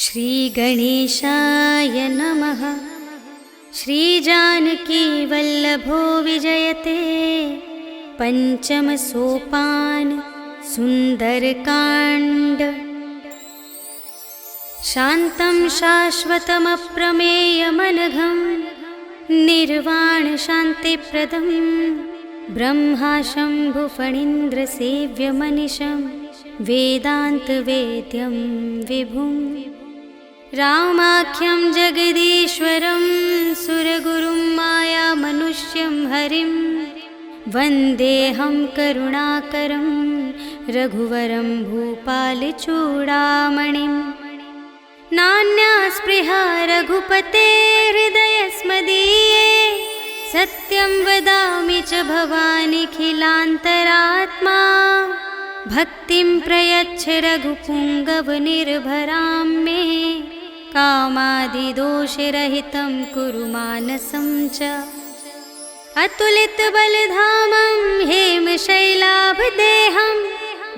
श्रीगणेशाय नमः। श्रीजानकीवल्लभो विजयते पंचम सोपान सुंदरकांड। शान्तं शाश्वतमप्रमेयमनघं निर्वाण शान्तिप्रदं ब्रह्मा शम्भुफणीन्द्रसेव्यमनिशं वेदान्तवेद्यं विभुं रामाख्यं जगदीश्वरं सुरगुरुं मायामनुष्यं हरिं वन्देऽहं करुणाकरं रघुवरं भूपालचूडामणिं। नान्या स्पृहा रघुपते हृदयस्मदीये सत्यं वदामि च भवानिखिलान्तरात्मा। भक्तिं प्रयच्छ रघुपुङ्गवनिर्भरां मे कामादिदोषरहितं कुरु मानसं च। अतुलितबलधामं हेमशैलाभदेहं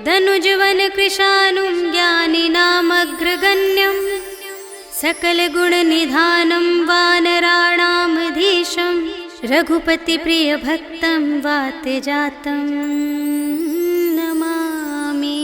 धनुजवनकृशानुं ज्ञानिनामग्रगण्यं सकलगुणनिधानं वानराणामधीशं रघुपतिप्रियभक्तं वातजातं नमामि।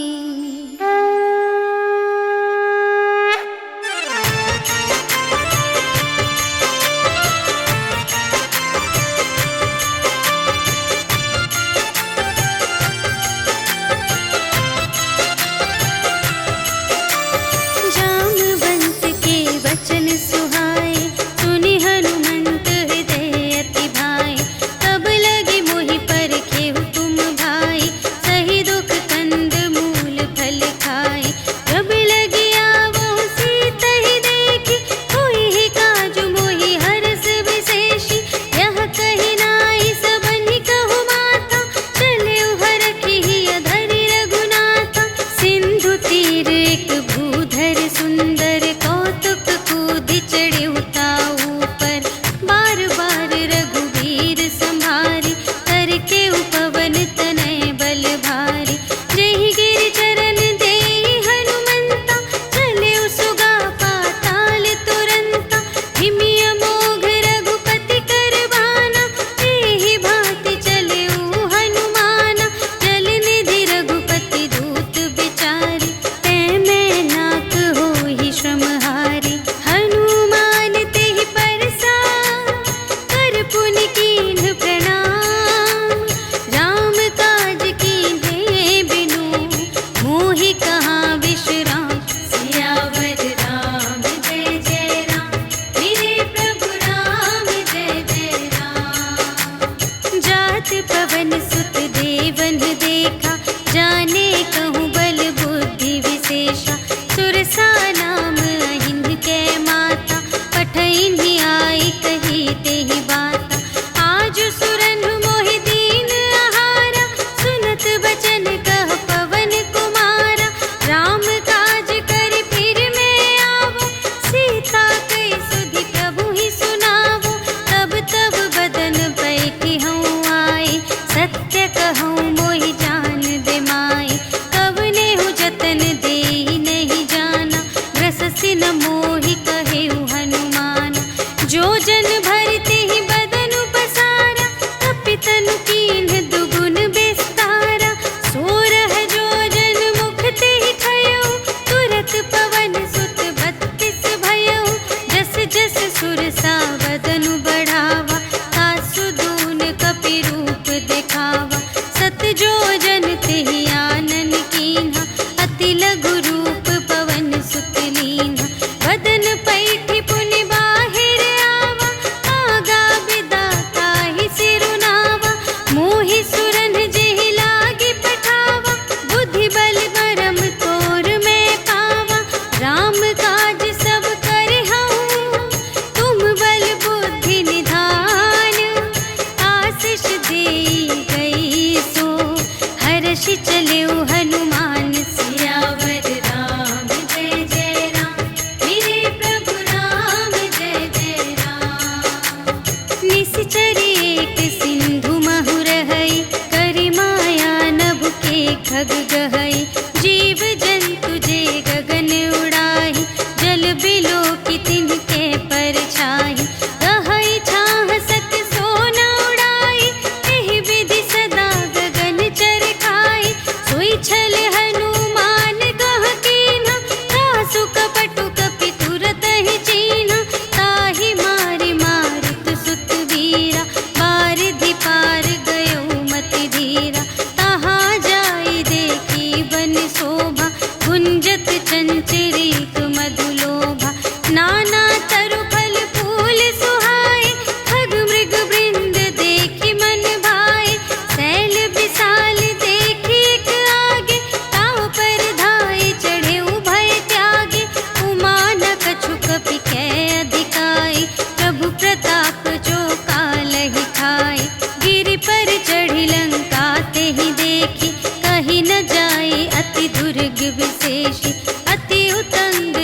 राम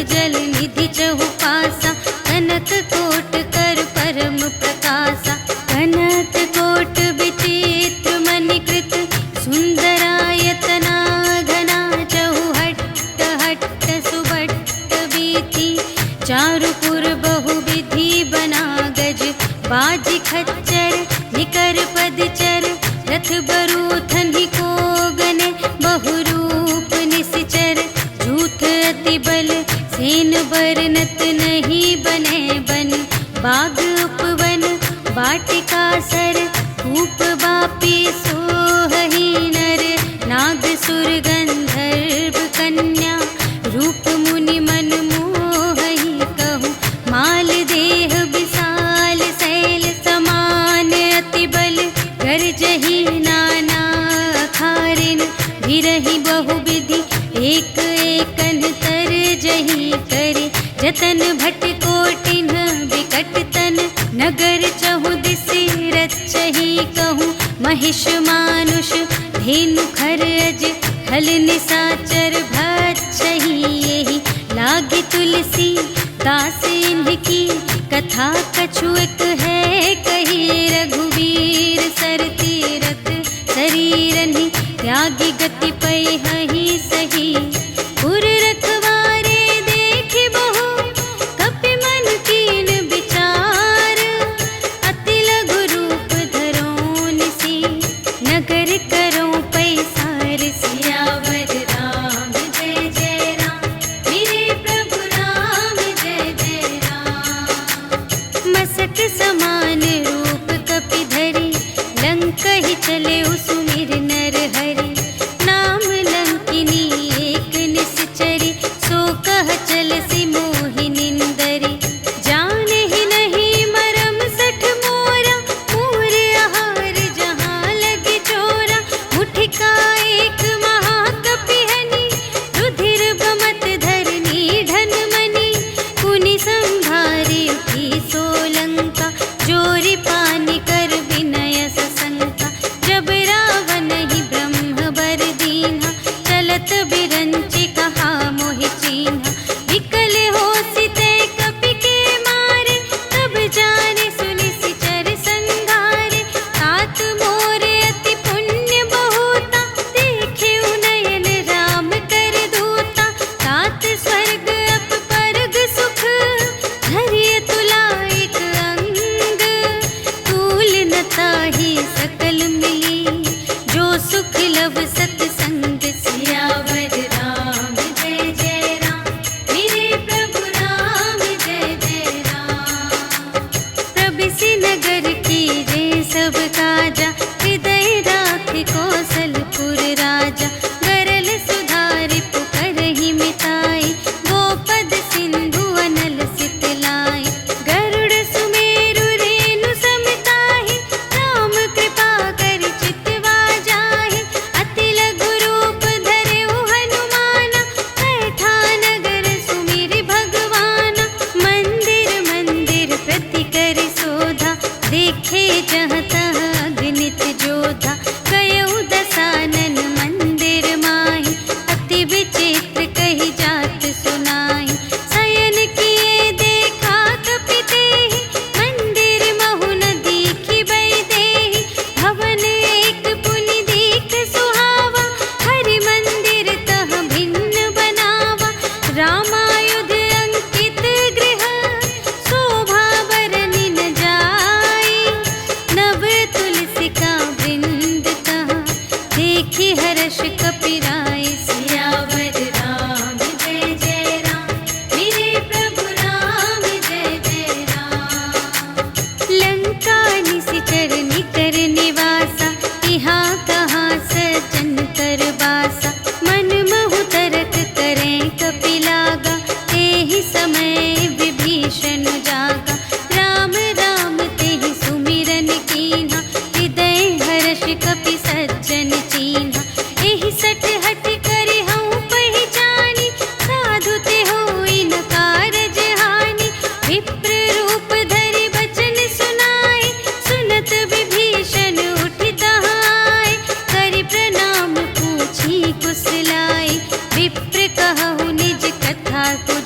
जल निधि चहु पासा, कनक कोट कर परम प्रकाशा। कनक कोट विचित्र मणिकृत, सुंदरायतना घना चहु हट्ट हट्ट सुभट्ट बीती। चारुपुर बहुविधि बना गज, बाज खच्चर निकर पदचर। रथ बरूथन ही को गने, बहुरूप निश्चर। झूठ अति बल सेन बरनत, नहीं बने बन बाग उपवन। वाटिका सर कूप बापी, सोहहि नर नाग सुर गंधर्व कन्या। रूप मुनि मन मोहहि कहूँ, माल देह विशाल शैल समान। अति बल गर्जहि नाना अखारिन, भिरहि बहुविधि एक एकन तरजहि करे। जतन भट कोटिन विकट तन, नगर चहु दिसि रचहि कहूँ। महिष मानुष धेनु खर अज, खल निसाचर भक्षहि एहि। लागे तुलसी दास इनकी, कथा कछु एक है कही। रघुवीर सर तीरथ शरीरनि, त्यागी गति पैहि सही। पुर रखवारे देखि बहु, कपि मन कीन विचार। अति लघु रूप धरों निसी, नगर करों पैसार। सियावर राम जय जय राम, मेरे प्रभु राम जय जय राम। मसक समान रूप कपि धरि, लंकहि चले सुमिर नर हरि। नाम लंकिनी एक निश्चरी, सो कह चलसि मोहि निंदरी। जानहि नहीं मरम सठ मोरा, मूर आहार जहाँ लगे चोरा। मुठिका एक महाकपिहनि, रुधिर बमत धरनी ढन मनि। पुनि संभारि उठी सोलंका, जोरि पानि कर विनय सशंका। जब रावण ही ब्रह्म बर दीन्हा, चलत बिरंचि कहा मोहि चीन्हा। विकल हो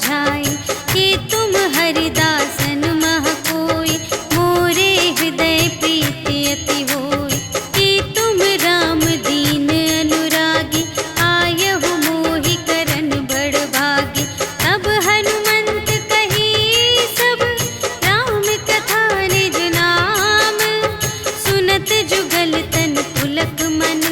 बुझाए, कि तुम हरिदासन मह कोई, मोरे हृदय प्रीति अति होई। कि तुम राम दीन अनुरागी, आयहु मोहि करन बड़ भागी। तब हनुमंत कही सब, राम कथा निज नाम। सुनत जुगल तन पुलक मन,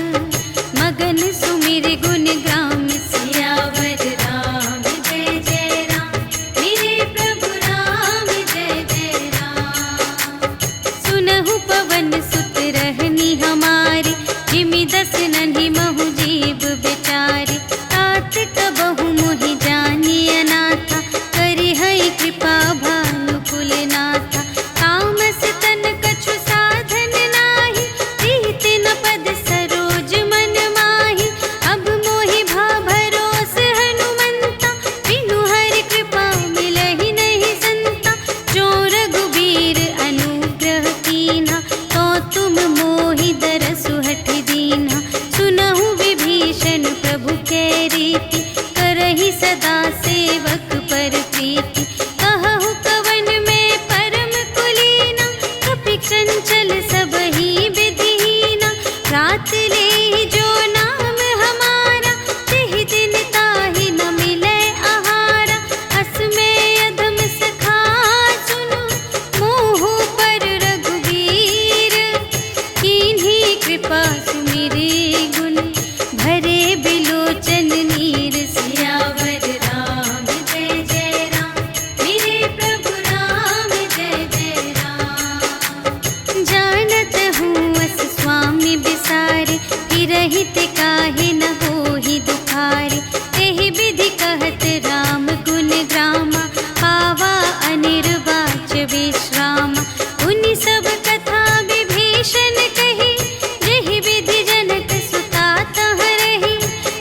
मगन सुमिर गुण ग्राम। सियावर राम जय जय राम, मेरे प्रभु राम जय जय राम। सुनहु पवन सुत रहनी हमारी, जिमि दस नन्हि महु जीव बेचारी। तात कबहु मोहि जानिय नाथा, करिहै कृपा भानु कुलनाथा। तामस तन कछु साधन नाही, प्रीति न पद सरोज मन माही। अब मोहि भा भरोस हनुमंता, बिनु हरि कृपा मिलहि नहीं संता। जो रघुबीर अनुग्रह कीन्हा, तो तुम मोहि दरसु हठि दीन्हा। सुनहु विभीषण प्रभु कै रीति, करहि सदा सेवक पर प्रीति। कहहु कवन में परम कुलीना, कपि चंचल सबहि विधिहीना। रात लेहि जो नाम हमारा, तिहि दिन ताहि न मिलै आहारा। अस में अधम सखा सुनु, मोहु पर रघुबीर। कीन्ही कृपा सुमिरि गुण, भरे बिलोचन नीर। सियावर राम जय जय राम, मेरे प्रभु राम जय जय राम। जानत हूँ अस स्वामी बिसारे, फिरहि ते काहे न होहि दुखारे। एहि विधि कहत राम गुण ग्रामा, पावा अनिर्वाच विश्रामा। उनि सब कथा विभीषण कही, जेहि विधि जनक सुता तह रही।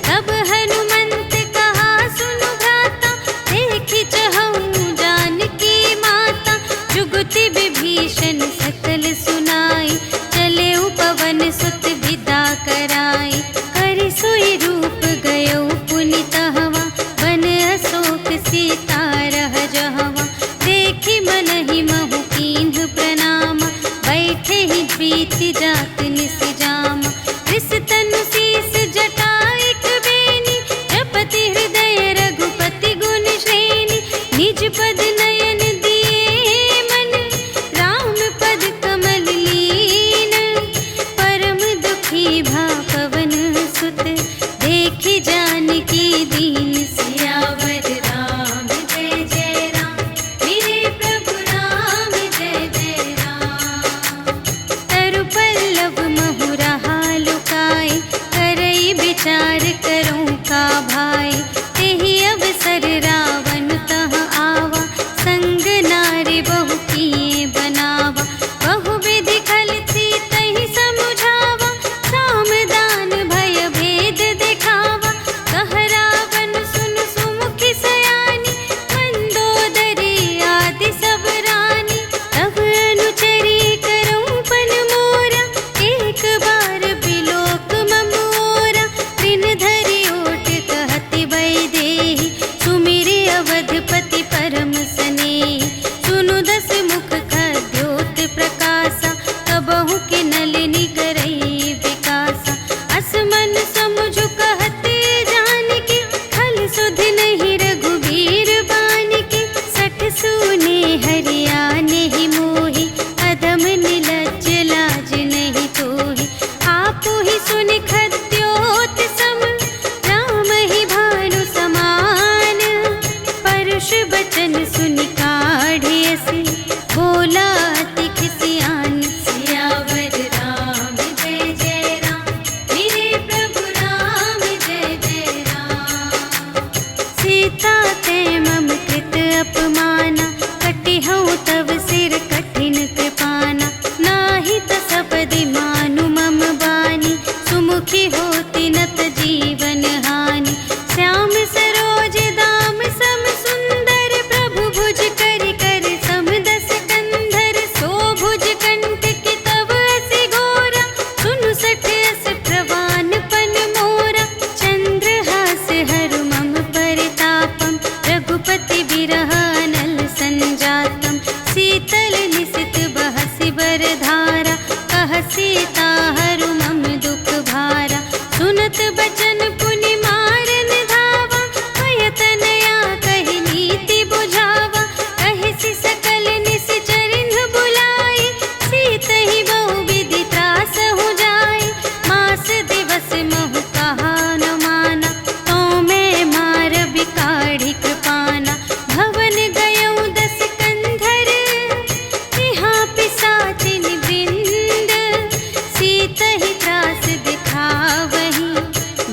तब हनुमंत कहा सुनु भ्राता, देखि चहऊँ जानकी माता। जुगति विभीषण सकल सुनाई, चले पवन सुत विदा कराई। करि सोई रूप गयो पुनि तहवा, वन अशोक सीता रह जहवा। देखि मनहि महु कीन्ह प्रणामा, बैठे ही प्रीति जात निस जामा। रिस तनु शीस जटाइक बेनी, जपति हृदय रघुपति गुण श्रेणी। निज पद नयन दिए मन, राम पद कमल लीन। परम दुखी भा पवन सुत, देखि जानकी दीन। सियावर राम जय जय राम, मेरे प्रभु राम जय जय राम। तरु पल्लव महु रहा लुकाए, करई विचार करूँ का भाई। तेहि अवसर रावण तह आवा, संग नारी बहु किए बनावा। बहु विधि खल सीतहि समुझावा, साम दान भय भेद दिखावा। कह रावण सुन सुमुखि सयानी, मंदोदरी आदि सब रानी। तब अनुचरी करऊँ पन मोरा, एक बार बिलोक ममोरा। दिन धरि ओट कहति वैदेही, सुमिरि अवधपति परम स्नेही। सुनु दस मुख खद्योत प्रकाशा, कबहु के नलिनी करई विकासा। अस मन समुझु कहते जानकी, खल सुधि नहीं रघुबीर बानिकी। सठ सूने हरियाने ही मोहि, अधम निलज्ज लाज नहीं तोहि। आपु ही सुनि खद्योत सम, राम ही भानु समान। परुष बचन सुनि काढ़ियसि, बोला अति खिसियान। सियावर राम जय जय राम, मेरे प्रभु राम जय जय राम। सीता ते मम कृत अपमाना, कटिहउँ तव सिर कठिन कृपाना। नाही त सपदि मानु मम बानी, सुमुखी होति नत जीवन हानि। श्याम सरोज दाम सम सुंदर, प्रभु भुज करि कर समद विरह अनल संजातम। शीतल निशित बहसि बरधारा, कह सीता हरु मम दुख भारा। सुनत बचन पुनि मारन धावा, भयतनया कहि नीति बुझावा। कहिसि सकल निश्चरिन बुलाई, सीतहि बहु विधि त्रासहु जाई। मास दिवस महु कहा न माना, तो मैं मार बिकाढ़ी कृपाना। भवन गयौ दस कंधर, यहाँ पिसाचिन वृंद। सीतहि त्रास दिखावही,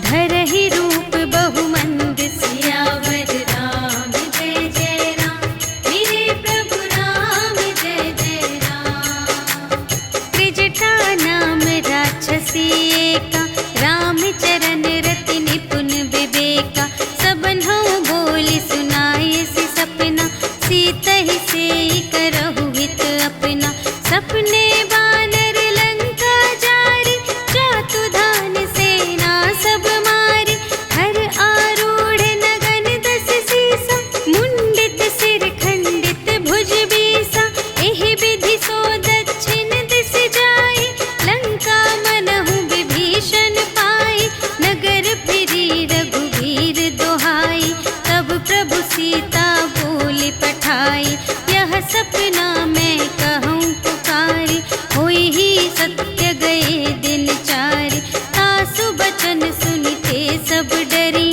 धरहि रूप बहुमंद। सियावर राम जय जय राम, मेरे प्रभु राम जय जय राम। त्रिजटा नाम राक्षसी एका, रामचरण रति निपुण विवेका। सबन्हु बोली सुनायसि सपना, सीतहि सेई करहु हित अपना। सपने बानर लंका जारी, जातु धान सेना सब मारी। हर आरूढ़ नगन दस सीसा, मुंडित सिर खंडित भुज बीसा। एहि विधि सो दक्षिण दिस जाई, लंका मनहु विभीषण पाई। नगर फिरी रघुवीर दोहाई, तब प्रभु सीता बोली पठाई। यह सपना मैं कहूँ पुकारी, होई ही सत्य गए दिन चारि। तासु बचन सुनिते सब डरी,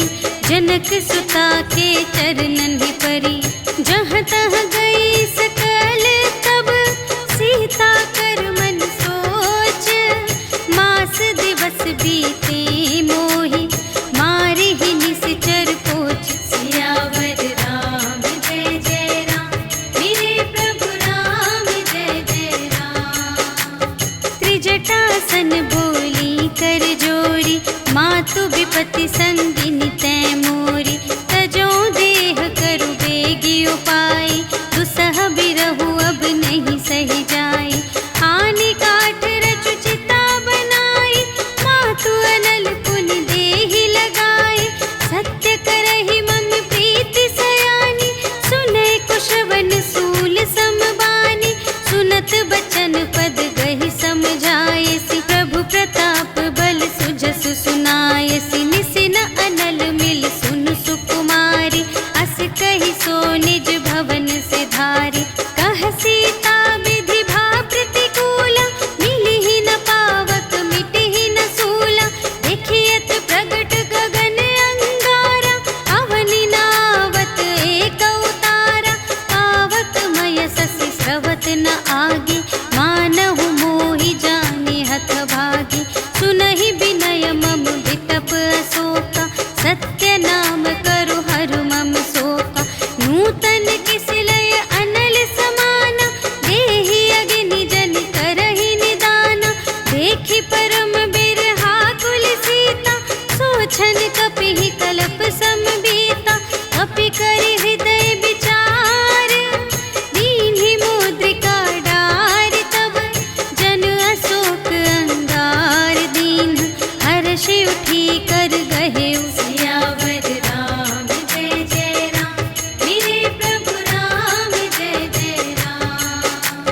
जनक सुता के चरणन ही परी। जहाँ तहाँ गई सकल तब, सीता कर मन सोच। मास दिवस बीते मोहि, मारे ही निश्चर पोछ। सियावर राम जय जय राम, मेरे प्रभु राम जय जय राम। त्रिजटासन बोली कर जोरी, मातु विपति संगिनी तै मोरी। तजो देह करु बेगी उपाय, दुसह बिरहु अब नहीं सही जाई। आने काठ रचु चिता बनाई, मातु अनल पुनि देहि लगाई। सत्य करहि मम प्रीति सयानी, सुनै कुशवन सूल समबानी। सुनत बचन पद गहि समझायसि, प्रभु प्रताप बल सुजसु सुनायसि। निसिन अनल मिल सुन सुकुमारी, अस कहि सो निज भवन से धारी। कह सीता विधि भा प्रतिकूला, मिलिहि न पावक मिटिहि न सूला। देखियत प्रगट गगन अंगारा, अवनि नावत एक अवतारा। पावक मय शशि स्रवत न आगे, मानहु मोहि जानि हथ भागी। सुनहि विनय मम विटप अशोका, सत्य नाम करु हरु मम शोका। नूतन किस लय अनल समाना, देहि अग्नि जन करहि निदाना। देखि परम बिरहाकुल सीता, सोचन कपिहि कलप समबीता। कपि करि हृदय विचार, दीन्हि मुद्रिका डारि। तब जन अशोक अंगार दीन, हर्षि उठी कर गहेउ। सियावर राम जय जय राम, मेरे प्रभु राम जय जय राम।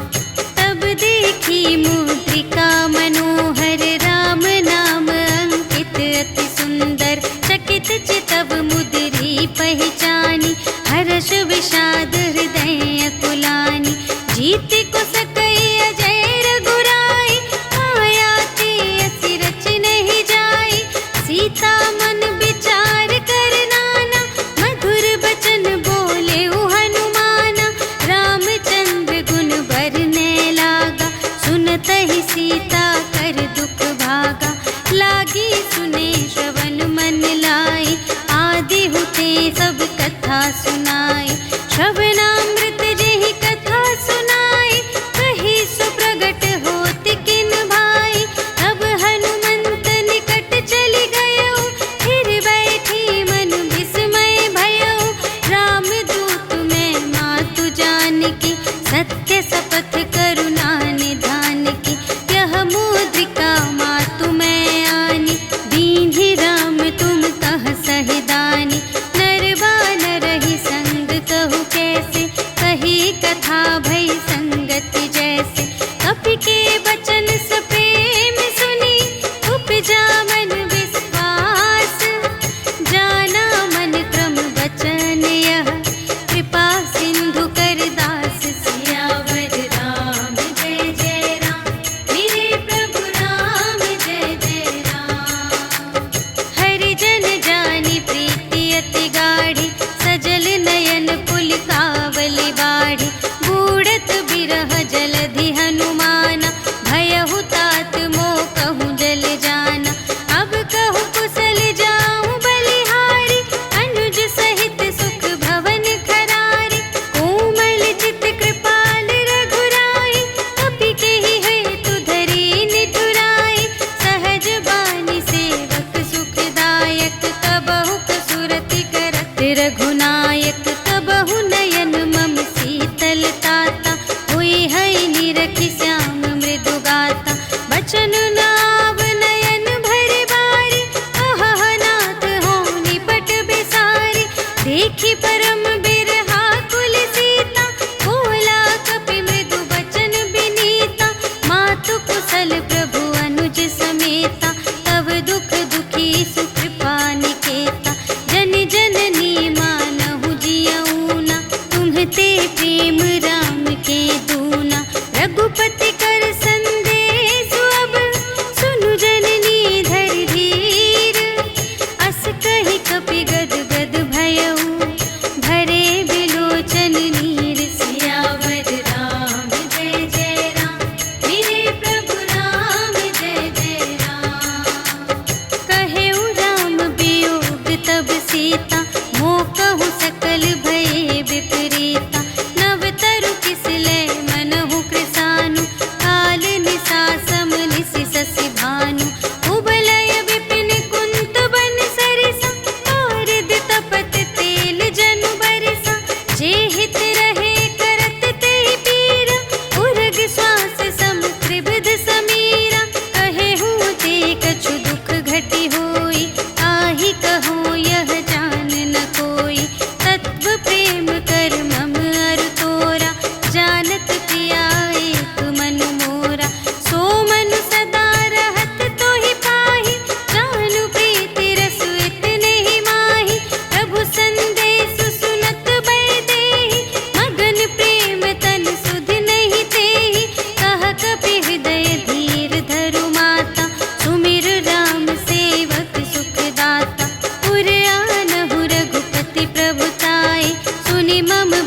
तब देखी मुद्रिका मनोहर, राम नाम अंकित अति सुंदर। चकित चितव मुद्री पहचानी, हर्ष विषाद हृदय अकुलानी। जीति को सकई अजय रघुराई, माया ते असि रच नहीं जाई। सीता मन विचार कर नाना, मधुर बचन बोले हनुमाना। रामचंद्र गुण बरने लागा, सुनतहि सीता कर दुख भागा। लागी सुने श्रवण मन लाई, आदि हुते सब कथा सुनाई। श्रवणामृत जेहि कथा सुनाई, कही सो प्रगट होत किन भाई। तब हनुमंत निकट चली गयो, फिर बैठी मन विस्मय भयो। रामदूत मैं मातु जानकी, सत्य शपथ करुणा निधान की। यह मुद्रिका मातु मैं आनी, दीन्हि राम तुम कह सहिदानी। नर बानर ही संग कहु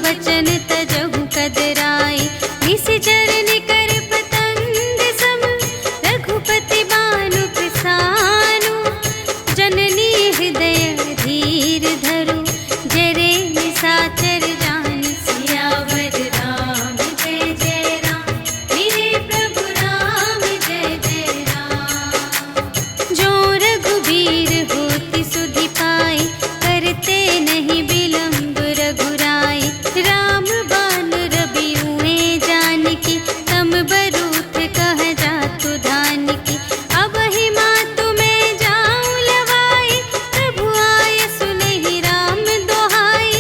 वचन तजहु कदराए। निशिचर निकर पतंग सम रघुपति बानु प्रसानु। जननी हृदय धीर धरु जरे निशाचर जान। सियावर राम जय जय राम, मेरे प्रभु राम जय जय राम। जो रघुबीर होति सुधि पाए, करते नहीं विलंब रघुराई। राम बान रबियुए जानकी, तम बरूथ कह जातु धानकी। अब ही मातु मैं जाऊं लवाई, प्रभु आय सुनहि राम दोहाई।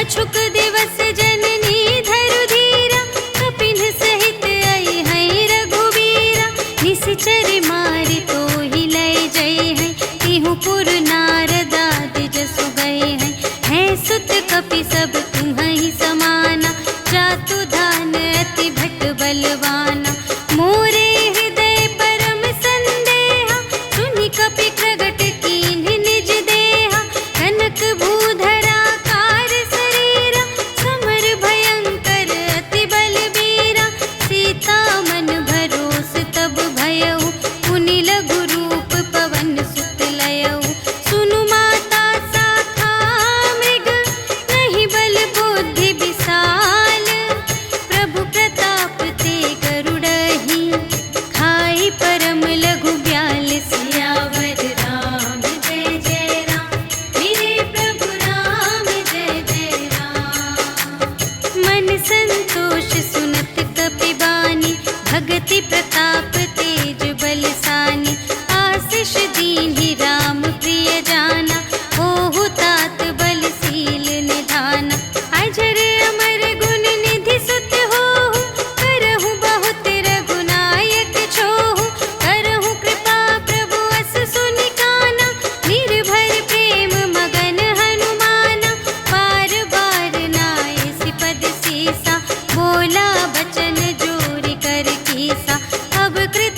अछुक दिवस जननी धरु धीरा, कपिन सहित आई है रघुबीरा। निशिचर मारि तोहि लय जय है, तिहु पुर नारद आदि जसु गए हैं। है सुत कपि सब तुम्हि समाना, जातु धान अति भट बलवाना। मोरे हृदय परम संदेहा, सुनि कपि प्रगट कीन्ह निज देहा। कनक भूधरा कार शरीरा, समर भयंकर अति बलबीरा। सीता मन भरोस तब भयउ, पुनि लघु रूप पवन सुत लयउ। सुनु माता शाखा मृग, नहीं बल बुद्धि विशाल। प्रभु प्रताप ते गरुड़हि, खाई परम लघु ब्याल। सियावर राम जय जय राम, मेरे प्रभु राम जय जय राम। मन संतोष सुनत कपि बानी, भगति प्रताप तेज बलसानी। आशीष दीन्हि राम प्रिय जाना, ओहु तात बलशील निधाना। अजर अमर गुण निधि सुत होहु, करहु बहुत रघुनायक छोहु। करहु कृपा प्रभु अस सुनि काना, निर्भय प्रेम मगन हनुमाना। बार बार नाय सिपद सीसा, बोला बचन जोरि कर कीसा। अब कृत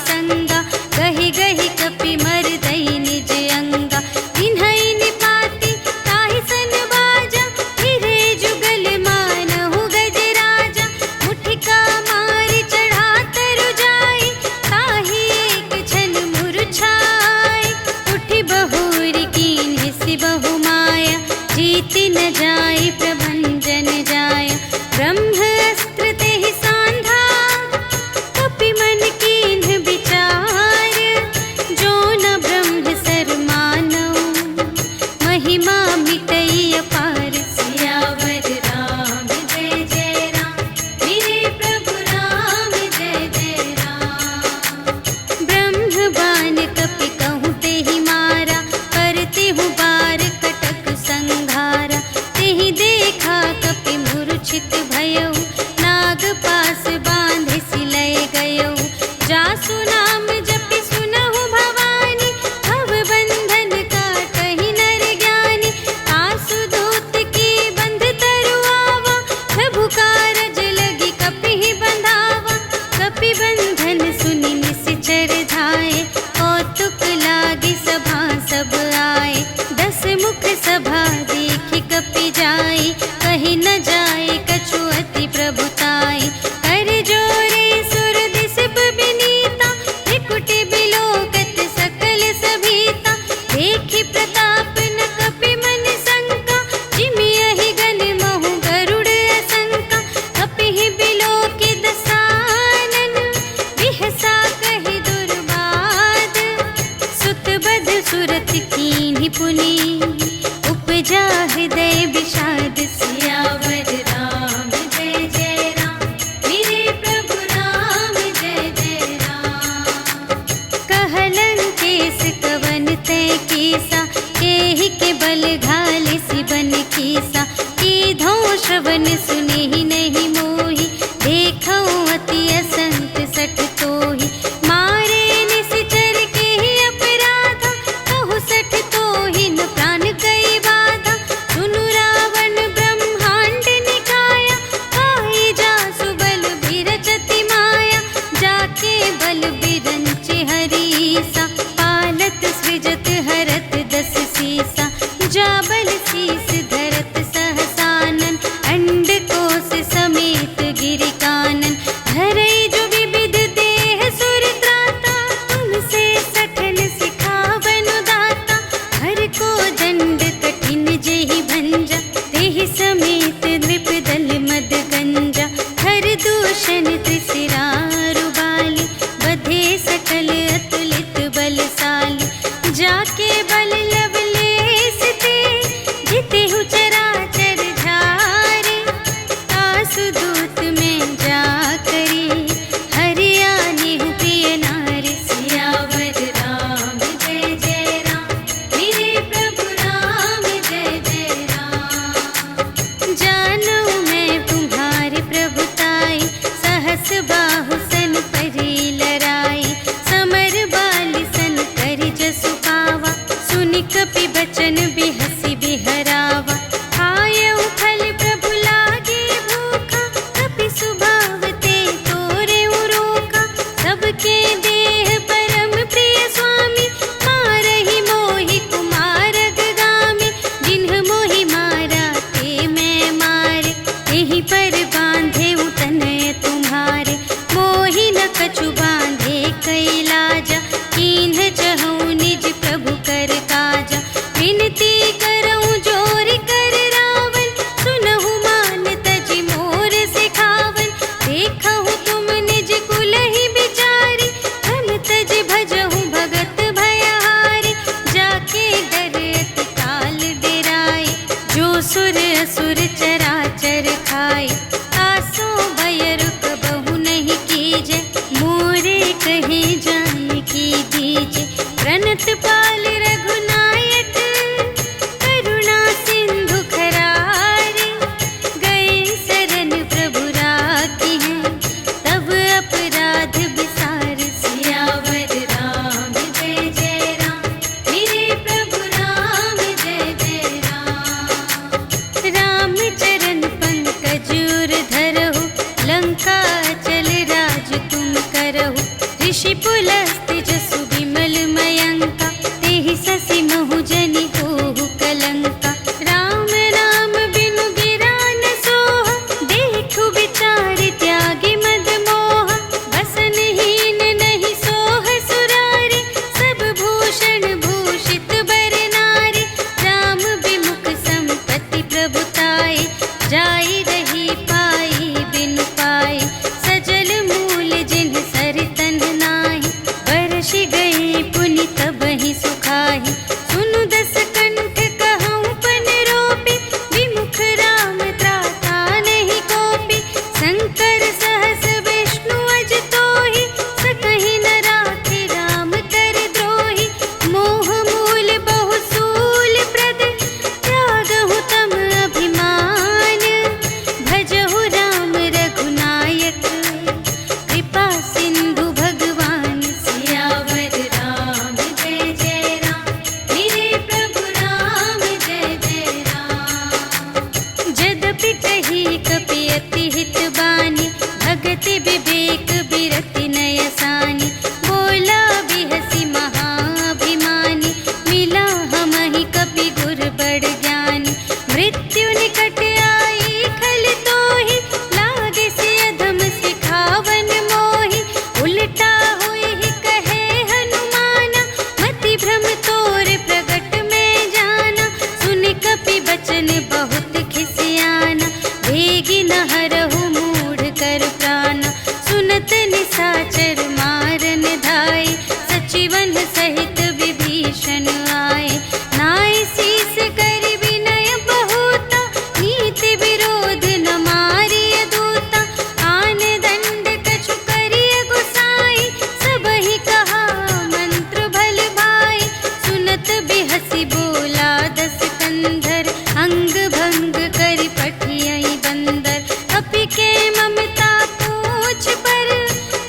संगा, गहि गहि कपि मरदई निज अंगा। इन्हई निपाति ताहि सन बाजा, फिरे जुगल मानहु गजराजा। मुठिका मारि चढ़ा तरु जाई, ताहि एक क्षण मुरझाई। उठि बहुरी कीन्हि सि बहु माया, जीति न जाई प्रभंजन जाया। ब्रह्मास्त्र तेहि सांधा, कपि मन कीन्ह विचार। जो न ब्रह्म सर मानौ, महिमा मिटई अपार। सियावर राम जय जय राम, मेरे प्रभु राम जय जय राम। ब्रह्म बाण कपि कहूँ तेहि मारा, करते हूँ बार कटक संघारा। तेहि देखा कपि मूर्छित भयउ, नाग पास बांधि सिलय गयउ। जासु नाम जपि सुनहु भवानी, भव बंधन काटहि नर ज्ञानी। आसु दूत की बंध तरु आवा, प्रभु कारज लगी कपिहि बंधावा। कपि बंधन सुनि निश्चर धाये, कौतुक लागी सभा सब आए। 10 मुख सभा देखि कपि जाई, कहि न जाए कछु अति प्रभुताई। कर जोरे सुर दिसप बिनीता, त्रिकुटि बिलोकत सकल सभीता। देखि प्रताप न कपि मन शंका, जिमियहि गन महु गरुड़ असंका। कपिहि बिलोकि दसानन, बिहसा कहि दुर्बाद। सुत बध सुरत कीन्हि पुनि, उपजा हृदय विषाद। सियावर राम जय जय राम, मेरे प्रभु राम जय जय राम। कहलन केस कवन तै कीसा, केहि के बल घाले सिबन कीसा। कीधो श्रवण सुनेहि नहीं मोहि, देखौ अति असंत सठ तोहि। मारे निश्चर केहि अपराधा, कहु सठ तोहि न प्राण कई बाधा। सुनु रावण ब्रह्मांड निकाया, पाई जासु बल बिरचति माया। जाके बल बिरंचि हरीसा, पालत सृजत हरत 10 सीसा। जा बल शीस धरत सहसानन, अंड कोश समेत गिरि कानन। धरई जो विविध देह सुर त्राता, तुमसे सठन सिखावनु दाता। हर को दंड कठिन जेहि भंजा, तेहि समेत नृप दल मद गंजा। हर दूषण त्रिशिरारु बाली, बधे सकल अतुलित बलशाली। जाके बल लवलेस ते, जितेहु चराचर झारे। आसु दूत में जा करी, हरियानेहु प्रिय नारी। सियावर राम जय जय राम, मेरे प्रभु राम जय जय राम। जानू मैं तुम्हारी प्रभुताई, सहस बाहु सन परी लराई। समर बा हस्त जसु विमल मयंका, तेहि ससि महु जनि होहु कलंका। राम नाम बिनु गिरा न सोहा, देखु विचार त्यागी मद मोहा। बसनहीन नहीं सोह सुरारी, सब भूषण भूषित बर नारी। राम विमुख संपत्ति प्रभुताई, जाई रही पाई बिनु पाई। सजल मूल जिन्ह सर तन नाही, बरषि गई पुनि तबहि सुखाहि। सुनु दस कंठ कहऊँ पन रोपी, विमुख राम त्राता नहीं कोपी। शंकर सहस विष्णु अज तोहि, सकहि न राखि राम कर द्रोही। मोह मूल बहु सूल प्रद, त्यागहु तम अभिमान। भजहु राम रघुनायक, कृपा सिंधु भगवान। सियावर राम जय जय राम, मेरे प्रभु राम जय जय राम। जदपि कही कपि अति हित बानी, भगति विवेक बिरति नय सानी। बोला बिहसी महाभिमानी, मिला हमहि कपि गुर बड़ ज्ञानी। मृत्यु निकट आई खल तोहि, लागे से अधम सिखावन मोहि। उलटा हुई कहे हनुमाना, मति भ्रम तोर प्रगट में जाना। सुन कपि बचन बहुत खिसियाना, भेगी न हरहु मूढ़ कर प्राना। सुनत निसाचर मारन धाय, सचिवन सहित विभीषण आए। नाय शीस कर विनय बहुता, नीति विरोध न मारिय दूता। आन दंड कछु करिय गुसाई, सबहि कहा मंत्र भल भाई। सुनत बिहसी बोला दस कंधर, अंग भंग करि पठियहि बंदर। कपि के ममता पूछ पर,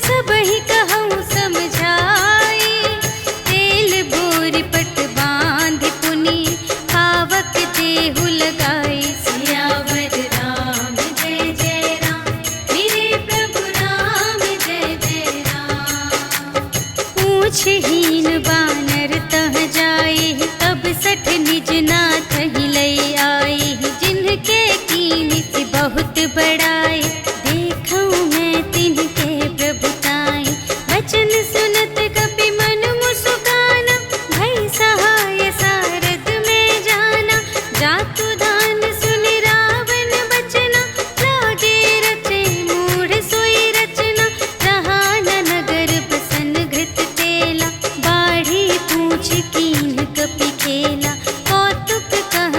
सबहि कहऊँ समझाई। तेल बोरि पट बाँधि पुनि, पावक देहु लगाई। सियावर राम जय जय राम, मेरे प्रभु राम जय जय राम। पूछहीन बानर तह जाई, तब सठ निज नाथ ही लई आई। जिनके कीमत बहुत बड़ाई, देखऊँ मैं तिनके प्रभुताई। वचन सुनत कपि मन मुस्काना, भई सहाय सारथ में जाना। जातु दान सुनि रावण बचना, लागे रचे मूढ़ सोई रचना। रहा न नगर बसन घृत तेला, बाढ़ी पूछ कीन्ह कपि खेला। कौतुक कह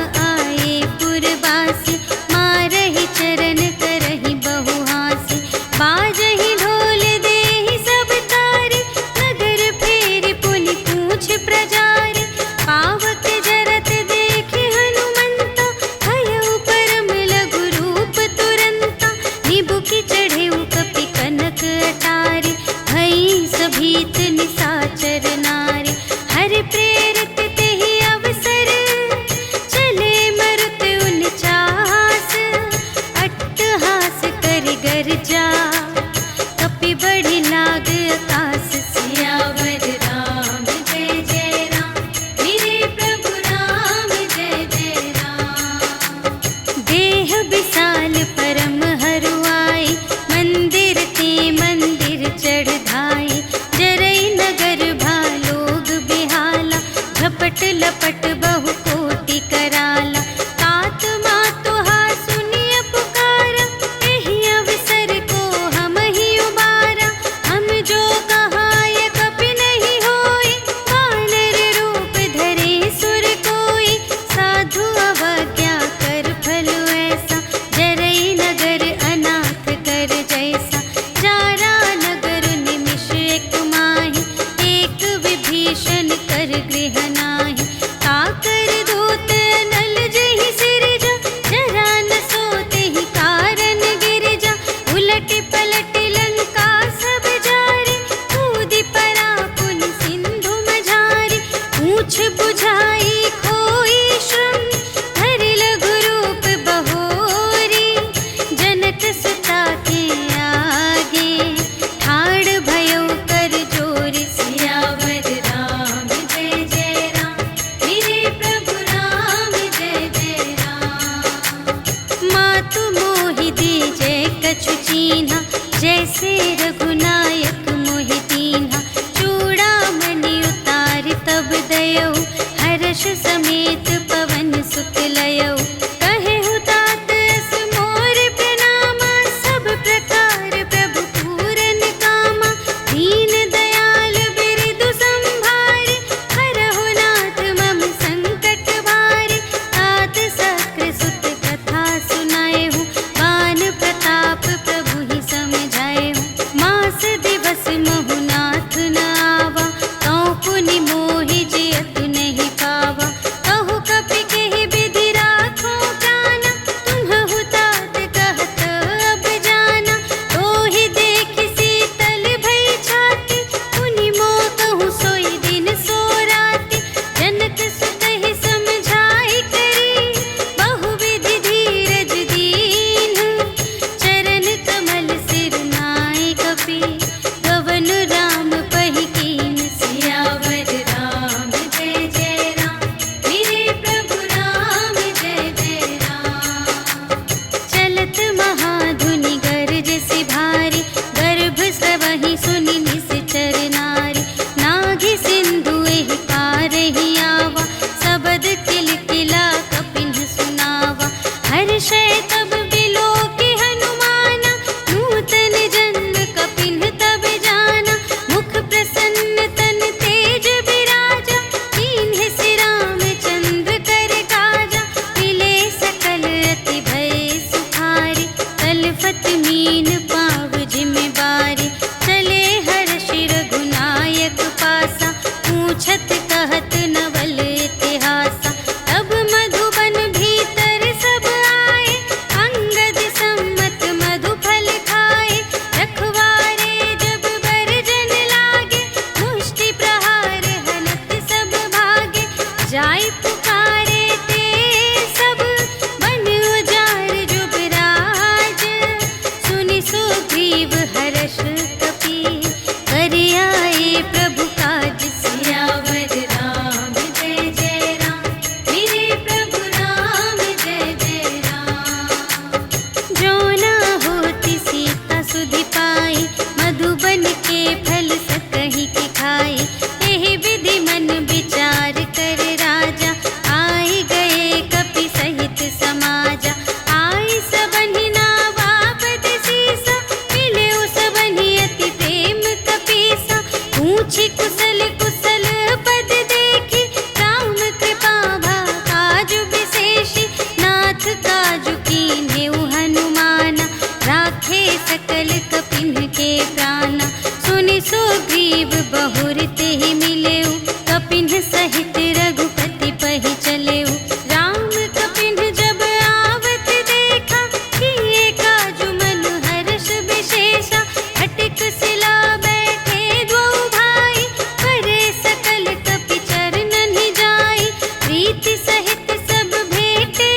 भाई। एहि विधि मन विचार कर राजा, आई गए कपि सहित समाजा। आई सबनि नावापद सीसा, मिले सबनि अति प्रेम कपीसा। पूछी कुशल कुशल पद देखी, राम कृपा भा काजु विशेषी। नाथ काजु कीन्हेउ हनुमाना, राखे सकल कपिन के प्राणा। सुनि सुग्रीव बहुर तेहि मिलेउ, कपिन सहित रघुपति पहि चलेउ। राम कपिन जब आवत देखा, किए काजु मन हर्ष विशेषा। हटिक सिला बैठे द्वौ भाई, करे सकल कपि चरणनि जाई। प्रीति सहित सब भेटे,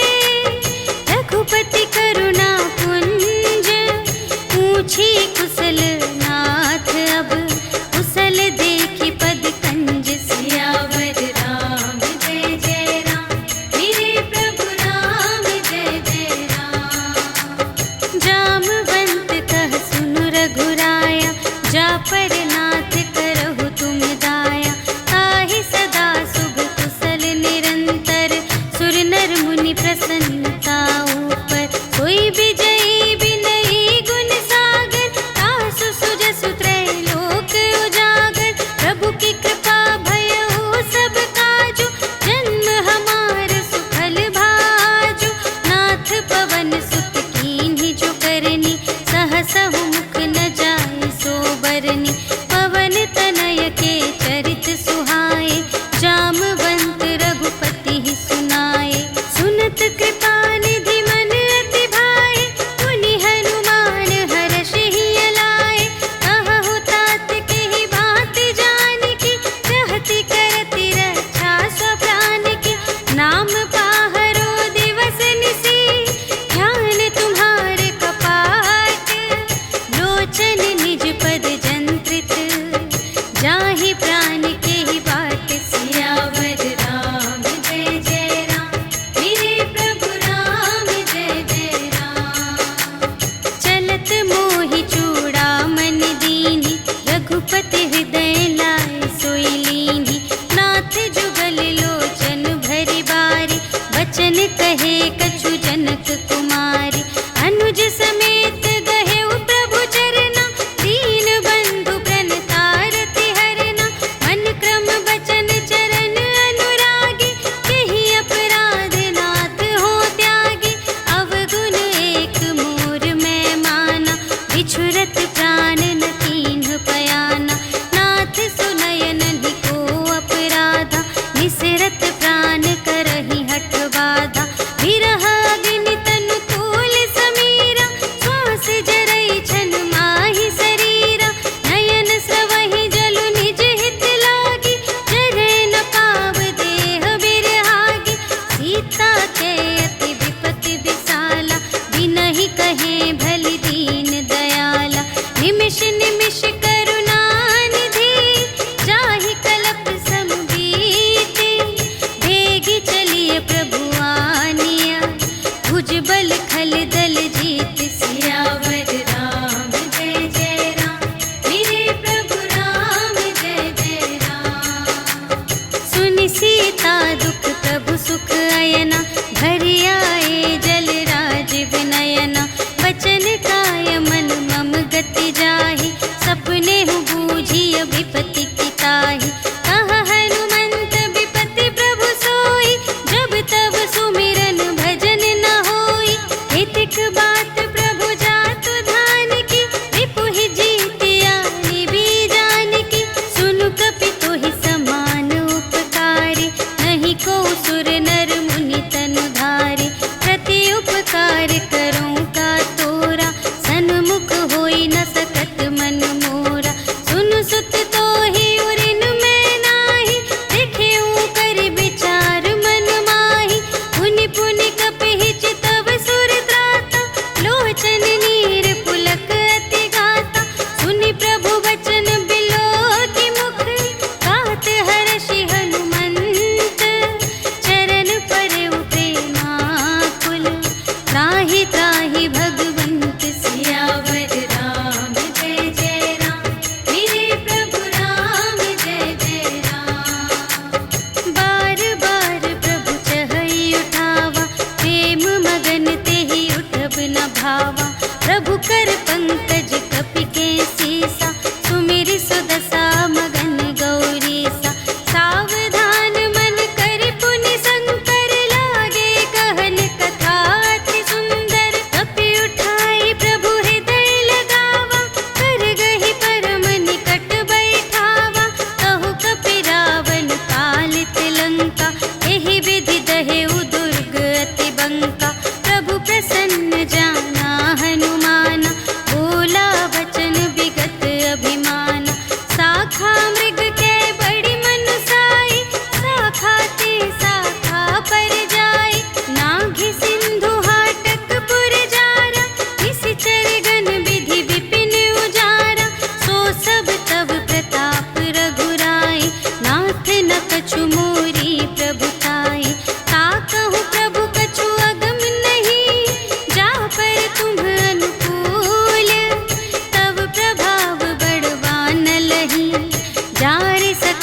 रघुपति करुणा पुंज। पूछी कुशल नाथ अब, कुशल देखी पद कंज। सियावर राम जय जय राम, मेरे प्रभु राम जय जय राम। जामवंत कह सुनु रघुराया, जा पर नाथ करहु तुम दाया। ताहि सदा शुभ कुशल निरंतर, सुर नर मुनि प्रसन्नता ऊपर। कोई विजयी विनयी गुण सागर, तासु सुजसु त्रैलोक उजागर। प्रभु की कृपा भयउ सब काजु, जन्म हमार सुफल भाजु। नाथ पवन सुत कीन्हि जो करनी, सहसहु मुख न जाय सो बरनी। पवन तनय के चरित सुहाए, जामवंत रघुपति ही सुनाए। सुनत कृपा निधि मन अति भाए, मुनि हनुमान हर्षि लाए। कहु तात केहि बात जानकी, रहति करति रक्षा स्वप्रान की। नाम पाहरो दिवस निसी, ध्यान तुम्हारे कपाट। लोचन निज पद जंत्रित, जाहि प्राण केहि बाट। सियावर राम जय जय राम, मेरे प्रभु राम जय जय राम। चलत मोहि चूड़ामन दीन्हि, रघुपति हृदय लाय सोई लीन्हि। नाथ जुगल लोचन भरि बारी, बचन कहे कछु जनक कुमारी। अनुज समेत गहेउ प्रभु चरना, दीन बंधु प्रणतारति हरना। मन क्रम बचन चरण अनुरागी, केहि अपराध नाथ हो त्यागी। अवगुण एक मोर मैं माना, बिछुरत प्राण न कीन्ह पयाना। नाथ सुनयनहि को अपराधा, निसरत प्राण करहि हठ बाधा। विरह अग्नि तनु तूल समीरा, श्वास जरई छन माहि शरीरा। नयन स्रवहि जलु निज हित लागी, जरै न पाव देह बिरहागी। सीता के अति विपति विसाला, बिनहि कहे भलि दीन दयाला। निमिष निमिष करुणा निधि, जाहि कलप सम बीति। भेगी चलिए प्रभु आनिया, भुजबल खल दल जीत। सियावर राम जय जय राम, मेरे प्रभु राम जय जय राम। सुनि सीता दुख प्रभु सुख अयना, भरि आए जल राज विनयना। वचन काय मन मम गति जाहि, सपने हु बूझिय विपति की ताहि। कहा हनुमंत विपति प्रभु सोई, जब तब सुमिरन भजन न होई। हितिक बात प्रभु जातु धान की, रिपुहि जीतिया निबी जानकी। सुनु कपि तोहि समान उपकारी, नहीं को सुर नर मुनि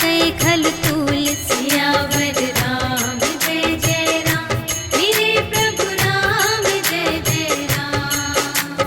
कई खल तूल। सियावर राम जय जय राम, मेरे प्रभु राम जय जय राम।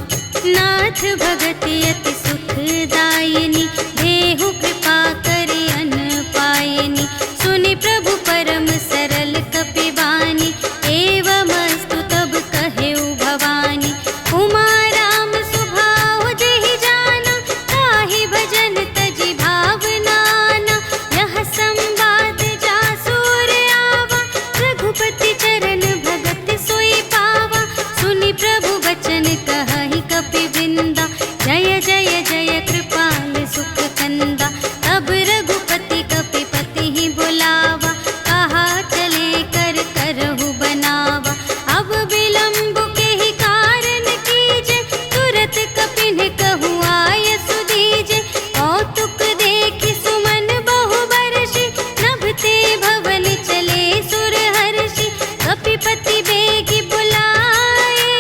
नाथ भगति अति सुखदायिनी, देहु कृपा करि अन्न पायिनी। सुनि प्रभु परम सरल कपिवानी, एवमस्तु तब कहेउ भवानी। उमा राम सुभाव जेहि जाना, ताहि भजन तजि भावनाना। यह संवाद जासुर आवा, रघुपति चरण भगत सोई पावा। सुनि प्रभु वचन कहहि कपिवृंदा, जय जय जय कृपाल सुख कंदा। तब रघुपति कपिपति ही बुलावा, कहा चले कर करहु बनावा। अब विलंब के ही कारण कीजे, तुरत कपिन कहु आय सुदीजे। कौतुक देखि सुमन बहु बरषि, नभते भवन चले सुर हर्षि। कपिपति बेगी बुलाए,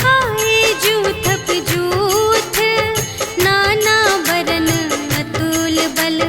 आए जूथप जूथ। नाना बरन अतुल बल,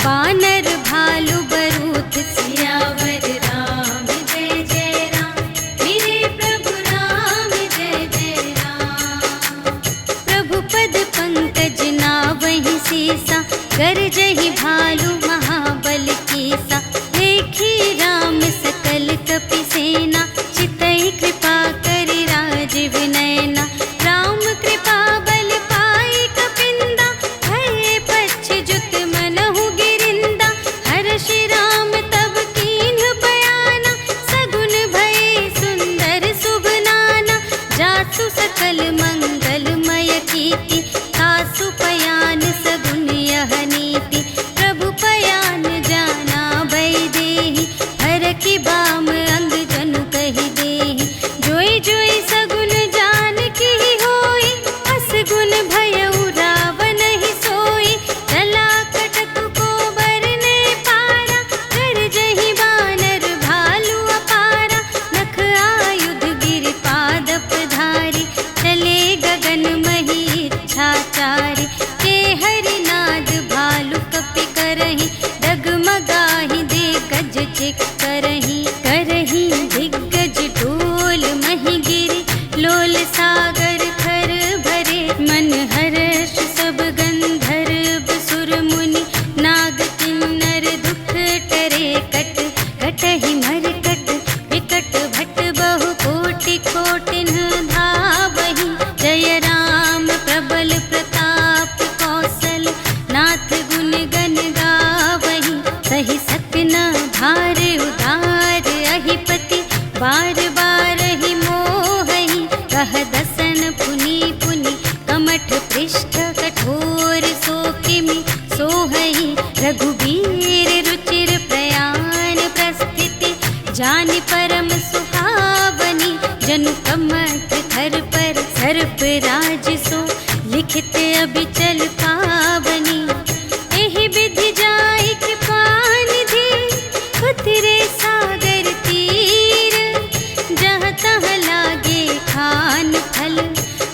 बानर भालु बरूथ। सियावर राम जय जय राम, मेरे प्रभु राम जय जय राम। प्रभु पद पंकज नावहि सीसा, गरजहि भालु महाबल कीसा। देखी राम सकल कपि सेना, चितहि कृपा करि राजीव नयना। राम कृपा बल पाई कपिंदा, भये पच्छिजुत मनहु गिरिंदा। हर्षि राम तब कीन्ह बयाना, सगुन भये सुंदर शुभ नाना। जासु सकल मंगलमय कीर्ति, तासु पयान सगुन यह नीति। प्रभु पयान जाना भय देहि, हरखि बाम अंग जनु कहि देहि। जोई जोई सगुन जान की होई, असगुन भयउ रावण ही सोई। चला कटक को बरने पारा, गरजहि बानर भालु अपारा। नख आयुध गिर पादप धारी, चले गगन मही इच्छाचारी। के हरिनाद भालु कपि करहि, डगमगाहि दे गज चिक करहि। करहि दिग्गज डोल महि गिरि, लोल सागर थर भरे। मन हर्ष सब गंधर्व सुर मुनि, नाग किन्नर दुख टरे। कट कटहि मरकट विकट भट, बहु कोटि कोटिन धावहि। जय राम प्रबल प्रताप कौशल, नाथ गुण गण गावहि। सहि सत्य न भार उधार, अहिपति बार बार ही मोहहि। कह दसन पुनि पुनि, कमठ पृष्ठ कठोर। सो किमि सोहहि, रघुबीर रुचिर प्रयाण प्रस्थिति। जानि परम सुहावनी, जनु कमठ धर पर। सर्प राज सो लिखित अबिचल पावनी। एहि विधि जाई कृपा निधि, उतरे सागर तीर। जहाँ तहाँ लागे खान फल,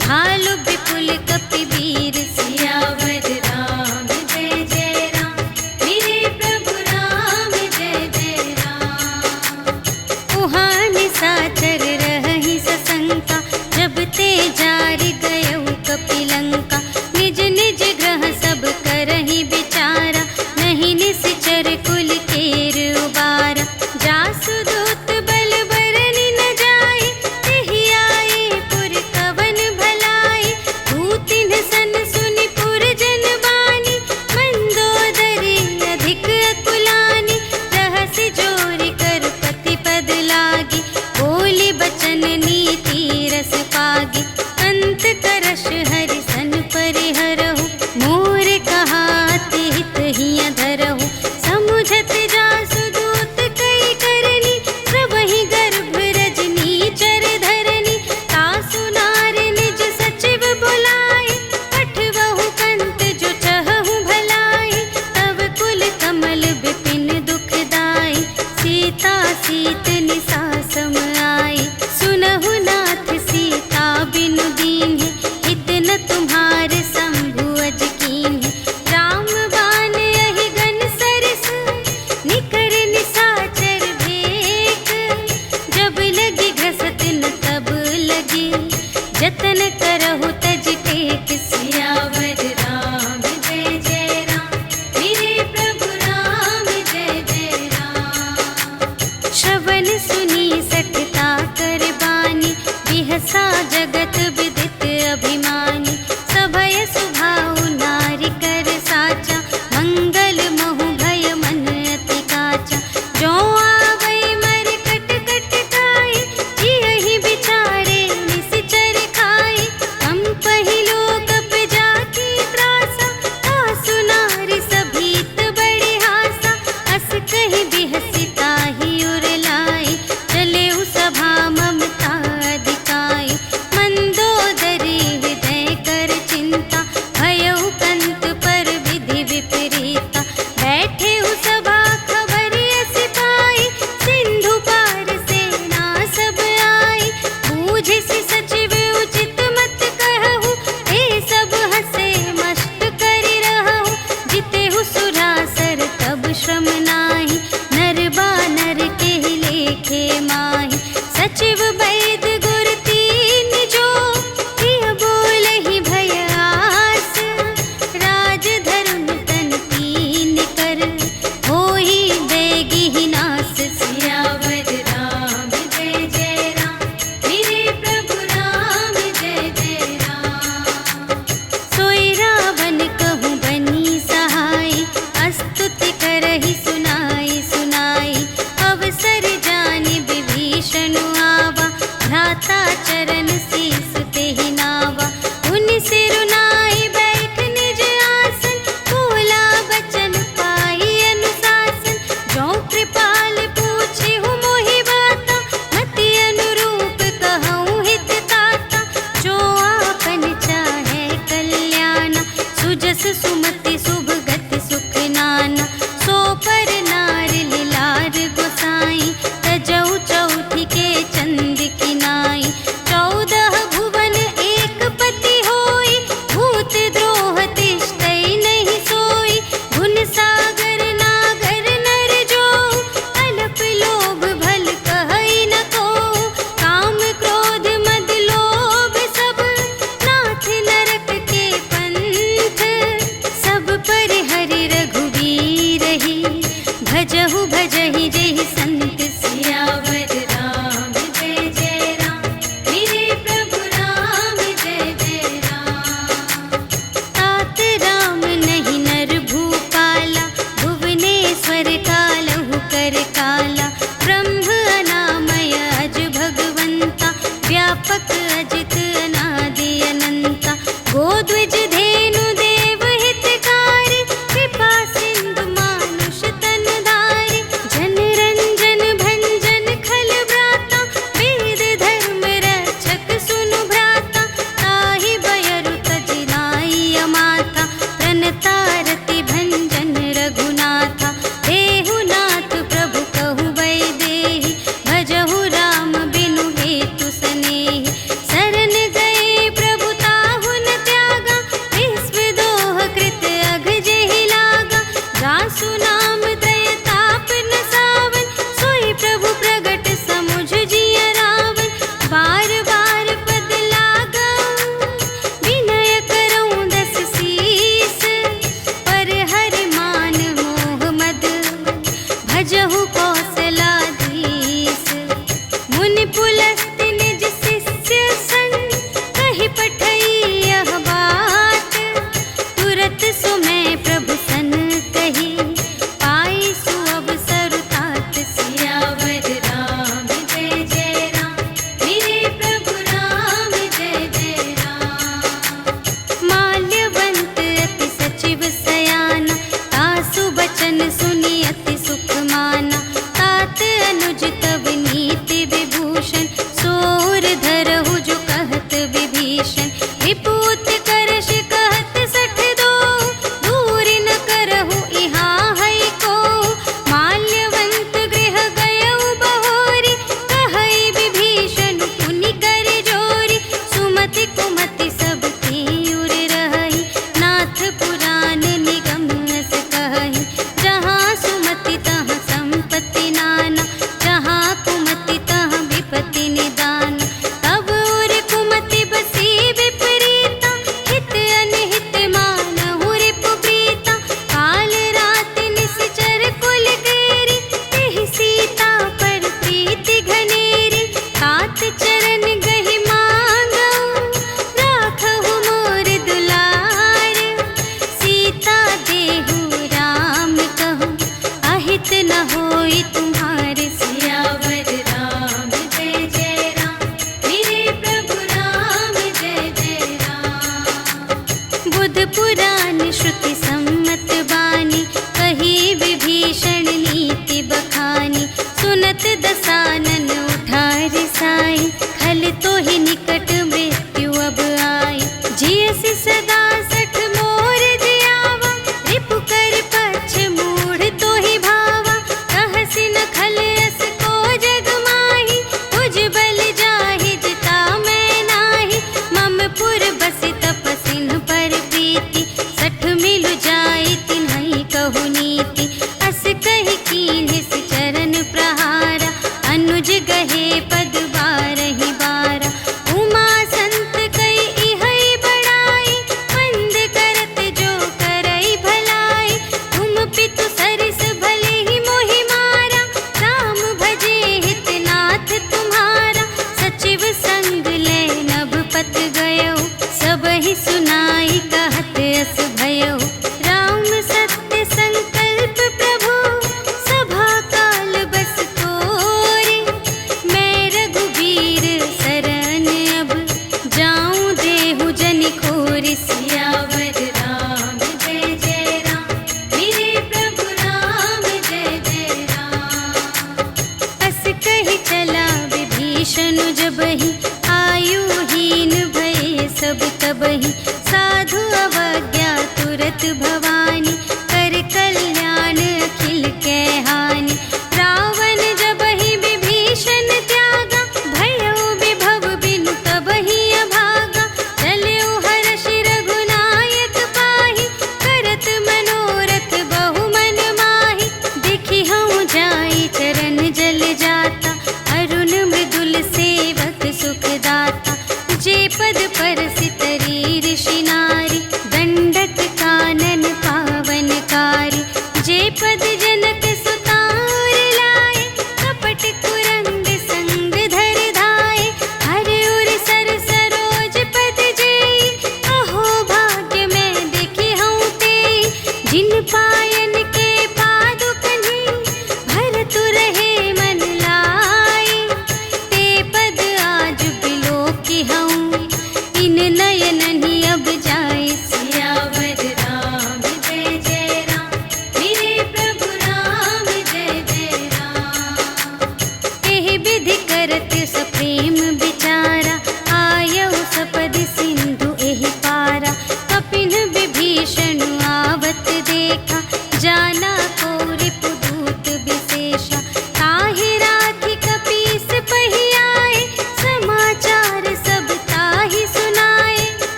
भालु विपुल कपिवीर। सियावर राम जय जय राम, मेरे प्रभु राम जय जय राम। उहाँ निशाचर रहहि सशंका, जब ते जारि गयउ कपिलंका। निज निज ग्रह सब करहि विचारा, नहीं निश्चर कुल केर उबारा। जासु दूत बल बरनि न जाए, तेहि आए पुर कवन भलाई। दूतिन सन सुनि पुर जन बानी, मंदोदरी अधिक अकुलानी। रहसि जोरि कर पति पद लागी, बोली बचन नीति रस पागी। अंत करश हरि सन परिहरहु, मोर कहाति हित हिय धरहु। समुझत जासु दूत कई करनी, प्रभहि गर्भ रजनी चर धरनी। तासु नार निज सचिव बुलाए, पठवहु कंत जो चहहु भलाई। तब कुल कमल विपिन दुखदाई, सीता सीत निसा सम आई। सुनहु नाथ सीता बिनु दीन्हि, हित न तुम्हारे शंभु अज कीन्हि। राम बाण यहि गन सर ईश्वर कालहु कर काला, ब्रह्म अनामय अज भगवंता, व्यापक अजित अनादि अनंता, गोद्विज धेनु देव हितकारी, कृपा सिंधु मानुष तन धारी, जन रंजन भंजन खल व्राता, वेद धर्म रक्षक सुनु भ्राता, ताहि बयरु तज नाई अमाता, प्रणतारति भंजन रघुनाथा, देहु नाथ प्रभु कहु वैदेही, भजहु राम बिनु हेतु सनेही, शरण गए प्रभु ताहु न त्यागा, विश्व दोह कृत अघ जेहि लागा, जासु नाम त्रय ताप न सावन, सोई प्रभु प्रगट समुझ जिय रावण, बार बार पद लागऊ विनय करऊँ दस शीस, पर हरि मान मोह मद भजहु कौशलाधीश, मुनि पुलस्त्य निज शिष्य संग, कहि पठई यह बात, तुरत सुमय प्रभु सन कही, पाई सुअवसर तात, सियावर राम जय जय राम, मेरे प्रभु राम जय जय राम। माल्यवंत अति सचिव सयाना, तासु बचन सुनि अति सुख माना, तात अनुज तव नीति विभूषण, सोर धरहु जो कहत विभीषण, विपूत करश कहत सठ दो, दूर न करहु इहाँ है को, माल्यवंत गृह गयउ बहोरी, कहई विभीषण पुनि कर जोरी, सुमति कुमति सब की उर रही, नाथ पुराण निगम अस कहई, जहाँ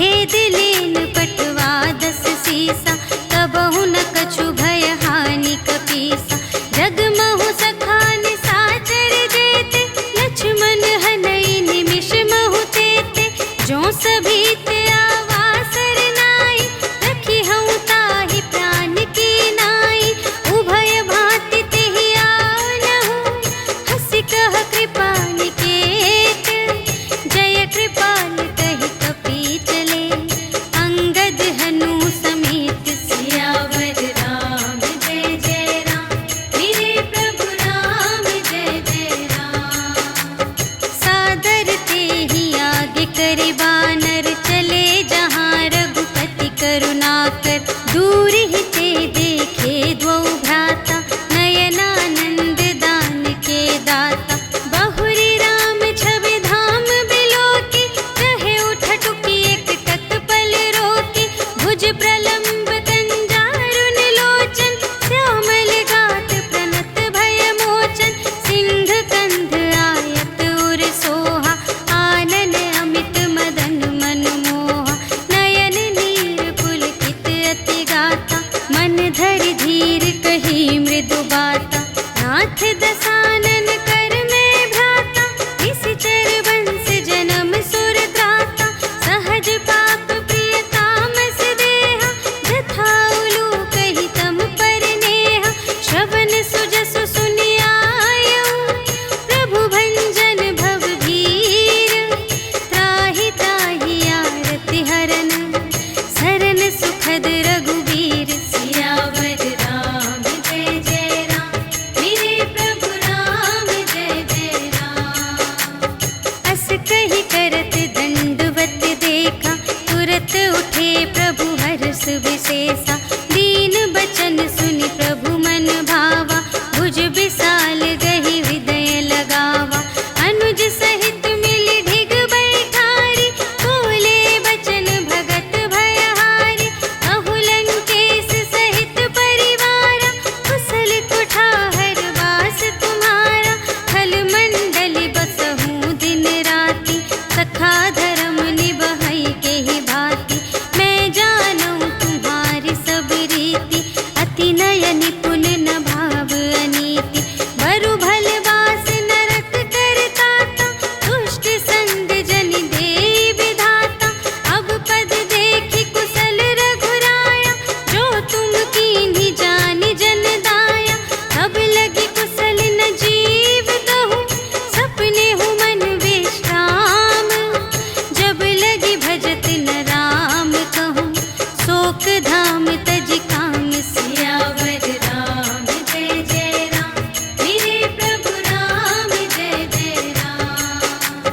भेद लेन पटवा 10 सीसा, तबहु न कछु भय हानि कपीसा। जगमहु सखान साचर जेते, लक्ष्मण हनई निमिष महु तेते। जो सभी ते आवासर नाई, रखी हूँ ताहि प्राण की नाई। उभय भांति तेहि आनहु, हंसि कह कृपा निकेत। जय कृपाल कहि कपि चले, अंगद हनु समेत। सियावर राम जय जय राम, मेरे प्रभु राम जय जय राम। सादर तेहि आगे करि बानर, चले जहाँ रघुपति करुणाकर। दूर ही ते देखे द्वौ भ्राता, नयनानंद दान के दाता। बहुरी राम छवि धाम बिलोकी, कहे उठटुकी एक तत्पल रोकी। भुज प्रलंब कंजारुन लोचन, श्यामल गात प्रणत भय मोचन। सिंह कंध आयत उर सोहा, आनन अमित मदन मनमोहा। नयन नीर पुलकित अति गाता, मन धरि धीर कही मृदु बाता। नाथ दसानन कर में भ्राता, निश्चर वंश जन्म सुर त्राता। सहज पाप प्रिय तामस देहा, जथा उलूक हितम पर नेहा। श्रवण सुजसु सुनियायऊ, प्रभु भंजन भव भीर। त्राहि त्राहि आरति हरन, सरन सुखद रघुबीर। सियावर राम जय जय राम, मेरे प्रभु राम जय जय राम। अस कहि करत दंडवत देखा, तुरत उठे प्रभु हर्ष विशेषा। दीन बचन सुनि प्रभु मन भावा, भुज विशाल गहि हृदय लगावा। अनुज सहित मिलि ढिग बैठारी, बोले बचन भगत भयहारी। कहु लंकेश सहित परिवारा, कुशल कुठार वास तुम्हारा। खल मंडल बसहु दिन राति, सखा धर्म निबहै केहि भांति। मैं जानूं तुम्हारी सब रीति, अति नय निपुण न भाव अनीति। बरु भल वास नरक करताता, दुष्ट संग जन देई विधाता। अब पद देखि कुशल रघुराया, जो तुम कीन्ही जानि जन दाया। तब लगी कुशल न जीव दहु, सपने हु मन विश्राम। जब लगी भजत न राम कहूँ, शोक धाम तज काम। सियावर राम जय जय राम, मेरे प्रभु राम जय जय राम।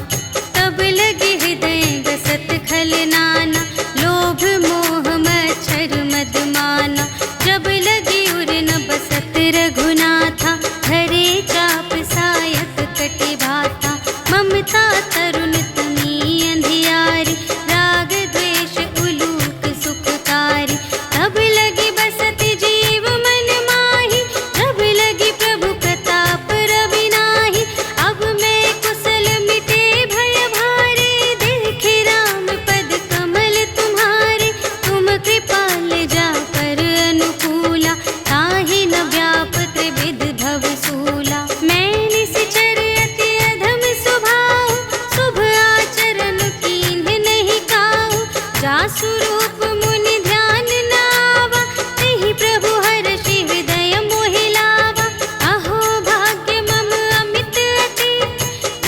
तब लगे हृदय गसत खल नाना, लोभ मोह मच्छर मद माना। जब लगी उर न बसत रघुनाथा, धरे चाप सायक कटि भाता। ममता तरुण तमी अंधियारी, राग द्वेष उलूक सुखकारी। तब लगी बसत जीव मन माही, जब लगी प्रभु प्रताप रवि नाही। अब मैं कुशल मिटे भय भारे, देखे राम पद कमल तुम्हारे। तुम कृपाल जा पर अनुकूला, ताहि न व्याप त्रिविध भव सूला। मैं निश्चर अति अधम स्वभाव, शुभ आचरण कीन्ह नहीं काहू। जासु रूप मुनि ध्यान न आवा, तेहि प्रभु हर्षि हृदय मोहि लावा। अहो भाग्य मम अमित अति,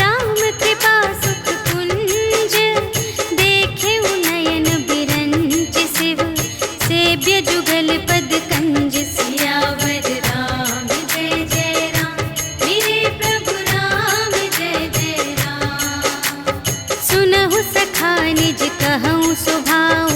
राम कृपा सुख कुंज। देखे नयन बिरंच शिव, सेव्य जुगल पद कंज। सियावर राम जय जय राम, मेरे प्रभु राम जय जय राम। सुनहु सखा निज कहूँ स्वभाव,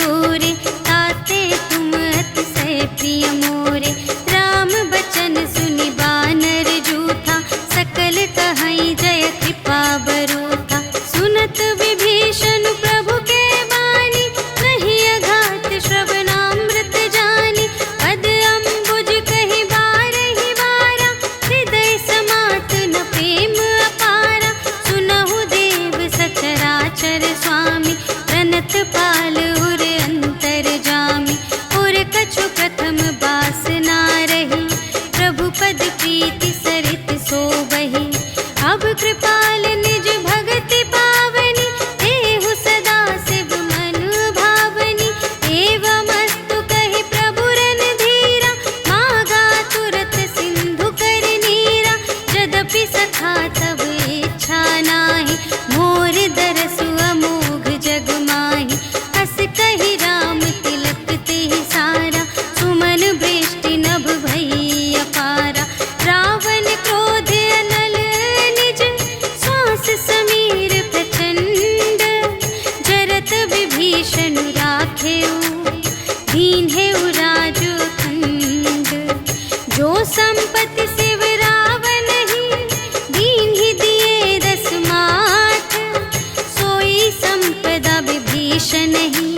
तोरे, ताते तुम अतिशय प्रिय मोरे। राम बचन सुनि बानर जूठा, सकल कहई जय कृपा बरूठा। सुनत विभीषण प्रभु के बानी, नहीं अघात श्रवणामृत जानी। पद अम्बुज कहि बारहि बारा, हृदय समात न प्रेम अपारा। सुनहु देव सचराचर स्वामी, प्रणत पाल उर अंतर जामी। और कछु प्रथम बास ना रही, प्रभु पद प्रीति सरित सोबहि। अब कृपाल निज भगति पावनी, देहु सदा शिव मन भावनी। एवमस्तु कहि प्रभु रणधीरा, मागा तुरत सिंधु कर नीरा। यद्यपि सखा तब इच्छा नाही, मोर दरसु अमोघ जग माही। हस कहि राम तिलक तेहि सारा, सुमन वृष्टि नभ भई अपारा। रावण क्रोध अनल निज, श्वास समीर प्रचंड। जरत विभीषण राखेउ, दीन्हेउ राजु खंड। जो संपत्ति शिव रावण ही, दीन्हि दिए दस माठ। सोई संपदा विभीषण ही,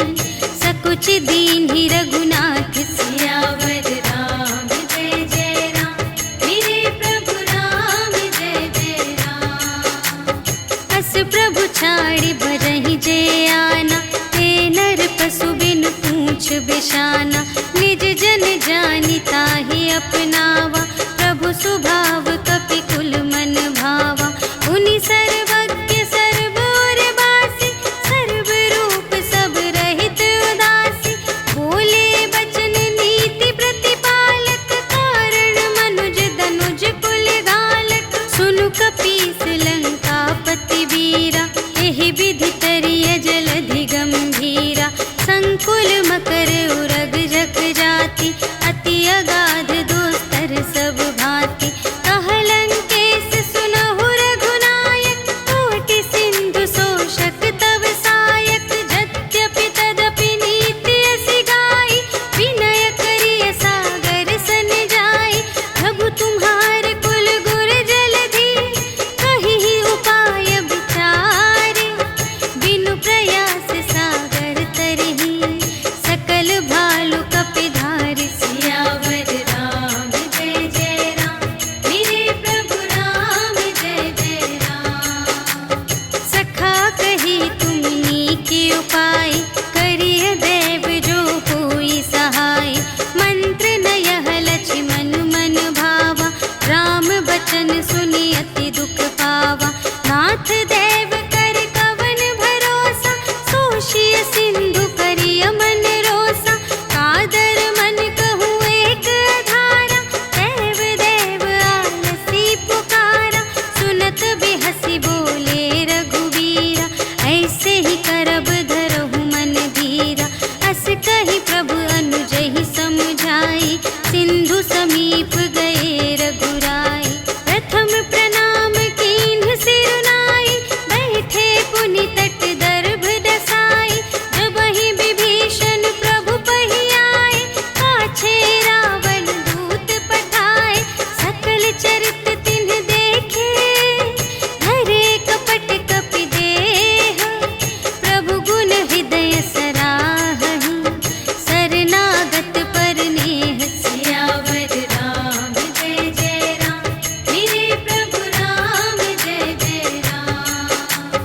सकुच दीन्हि रघुनाथ। सियावर राम जय जय राम, मेरे प्रभु राम जय जय राम। अस प्रभु छाड़ि बरहि जे आना, ते नर पशु बिनु पूछ बिशाना। निज जन जानि ताहि अपनावा, प्रभु सुभाव कपि कुल मन भावा। उनि सर्वज्ञ सर्व और बासी, सर्व रूप सब रहित उदासी। बोले बचन नीति प्रतिपालक, कारण मनुज दनुज कुल घालक। सुनु कपीस लंकापति वीरा, एहि विधि तरिय जलधि गंभीरा। संकुल मकर उरग जग जाति, अति अगाध दोस्तर सब भांति। कहलंकेश सुनहु रघुनायक, कोटि सिंधु शोषक तव सायक। यद्यपि तदपि नीति असि गाई, विनय करिय सागर सन जाई। प्रभु तुम्हार कुल गुर जलधि, कहिहि उपाय विचारे। बिनु प्रयास सागर तरहि, सकल भालु कपिधारि। सियावर राम जय जय राम, मेरे प्रभु राम जय जय राम। सखा कही तुमनी के उपाय, करिय देव जो कोई सहाय। मंत्र न यह लक्ष्मण मन भावा, राम बचन सुनि अति दुख पावा। नाथ देव कर कवन भरोसा, सोषिय सिंधु करिय मन रोसा। कादर मन कहूँ एक आधारा, देव देव आलसी पुकारा। सुनत बिहसी बोले रघुवीरा, ऐसे ही करब धरहु मन धीरा। अस कहि प्रभु अनुजहि समझाई, सिंधु समीप गए रघुराई। प्रथम प्रणाम कीन्ह सिरुनाई, बैठे पुनि तट दर्भ दसाई। जबहि विभीषण प्रभु पहि आए, पाछे रावण दूत पठाए। सकल चरित तिन्ह देखे, धरे कपट कपि देह। प्रभु गुण हृदय सराहहि, शरणागत पर नेह। सियावर राम जय जय राम, मेरे प्रभु राम जय जय राम।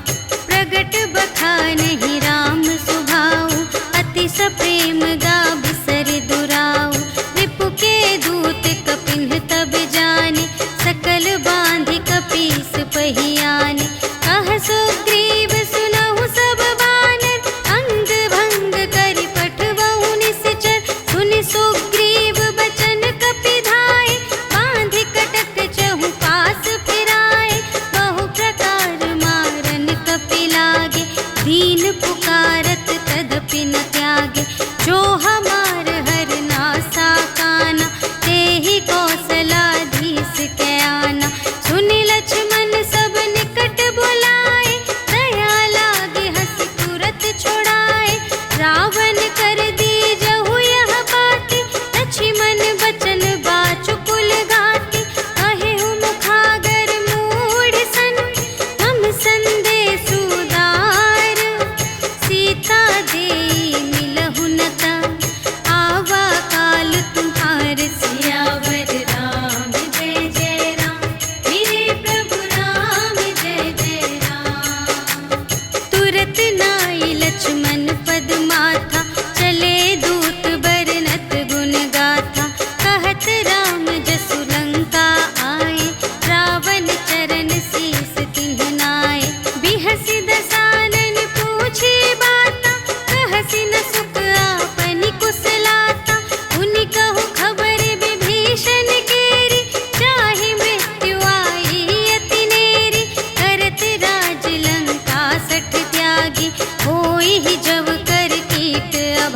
प्रगट बखानहि राम सुभाऊ, अति सप्रेम गा बिसर दुराऊ। रिपु के दूत कपिन्ह तब जाने, सकल बांधि कपीस पहि आने। कह सुग्रीव सुनहु सब बानर, अंग भंग करि पठबहु निश्चर। सुनि सुग्रीव बचन कपिधाय, बांधि कटक चहु पास फिराए। बहु प्रकार मारन कपि लागे, दीन पुकारत तदपि न त्यागे। जो हमार हर नासा काना, तेहि कौशलाधीश के आना। सुनि लक्ष्मण सब निकट बुलाए, दया लागे हंस तुरत छुड़ाए। रावण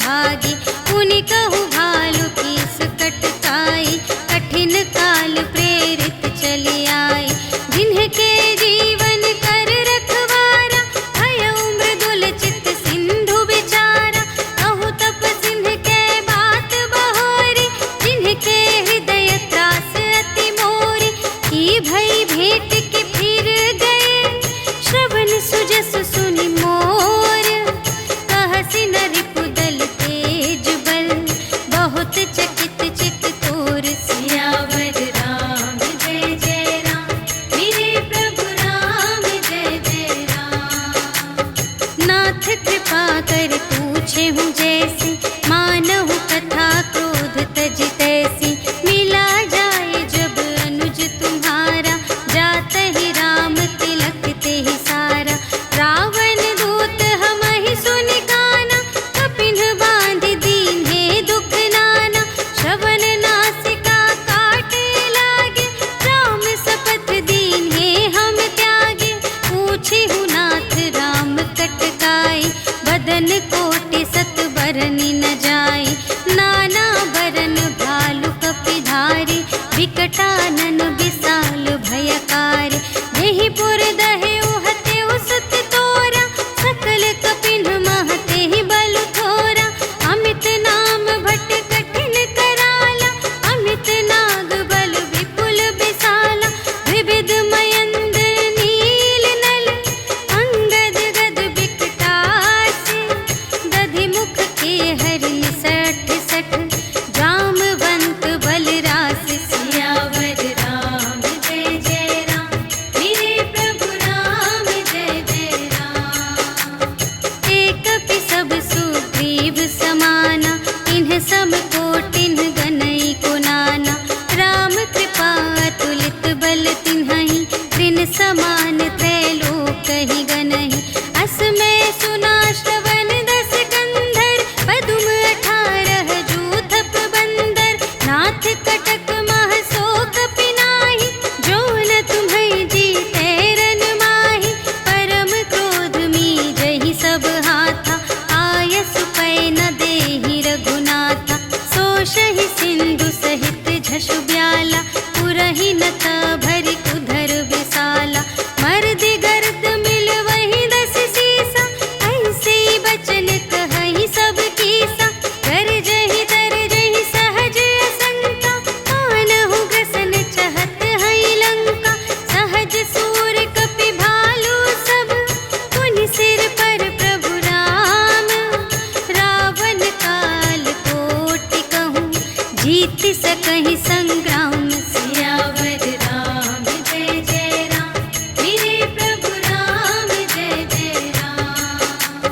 भागी। पुनि कहु भालु कीस कटकाई, कठिन काल प्रेरित चली आई। जिन्हके जीवन कर रखवारा, भयउ मृदुल चित्त सिंधु बिचारा। कहु तप सिंध के बात बहोरी, जिन्हके हृदय त्रास अति मोरी। की भई भेंट के फिर गए, श्रवण सुजस सुनि मोर। कहसि न रिपुदल तेज बल, बहुत चकित चित तोर। सियावर राम जय जय राम, मेरे प्रभु राम जय जय राम। नाथ कृपा कर पूछे हूँ जैसी, मानहु कथा क्रोध तज तैसी। मिला जाए जब अनुज तुम्हारा, जात ही राम तिलक ते ही सारा। रावण दूत हमहि सुनि काना, कपिन बांध दीन्हे दुख नाना। श्रवण नासिका काटे लागे, राम शपथ दीन्हे हम त्यागे। पूछे हूँ नाथ राम कटकाई, बदन कोटि सत बरनि न जाई। नाना बरन भालु कपिधारी, विकटानन विशाल भयकारी। देहि पुर दहेउ हतेउ सुत तोरा, सकल कपिन महते ही बलु थोरा। अमित नाम भट कठिन कराला, अमित नाग बल विपुल विशाला। विविध मयंद्र नील नल, अंगद गद विकटासी। दधि मुख के हरि सठ सठ, जामवंत बलरास। सियावर राम जय जय राम, मेरे प्रभु राम जय जय राम। एक कपि सब सुग्रीव समाना, इन्ह सम कोटिन गनई को नाना। राम कृपा अतुलित बल तिन्हहि, त्रिन समान त्रैलोक ही गनहि। अस मैं सुना श्रवण दस कंधर, पदुम 18 जूथप बंदर। नाथ कटक मह सो कपि नाही, जो न तुम्हें जीते रन माही। परम क्रोध मीजहि सब हाथा, आयसु पै न देहि रघुनाथा। सोषहि सिंधु सहित झषु ब्याला, पुरहि न भरि उधर विशाला। मर्दि गर्द मिल वही 10 सीसा, ऐसे बचन कहहि सब कीसा। गरजहि तरजहि सहज असंका, मानहु ग्रसन चहत हई लंका। सहज सूर कपि भालु सब, पुनि सिर पर प्रभु राम। रावण काल कोटि कहूँ, जीत सकहि संग्राम। सियावर राम जय जय राम, मेरे प्रभु राम जय जय राम।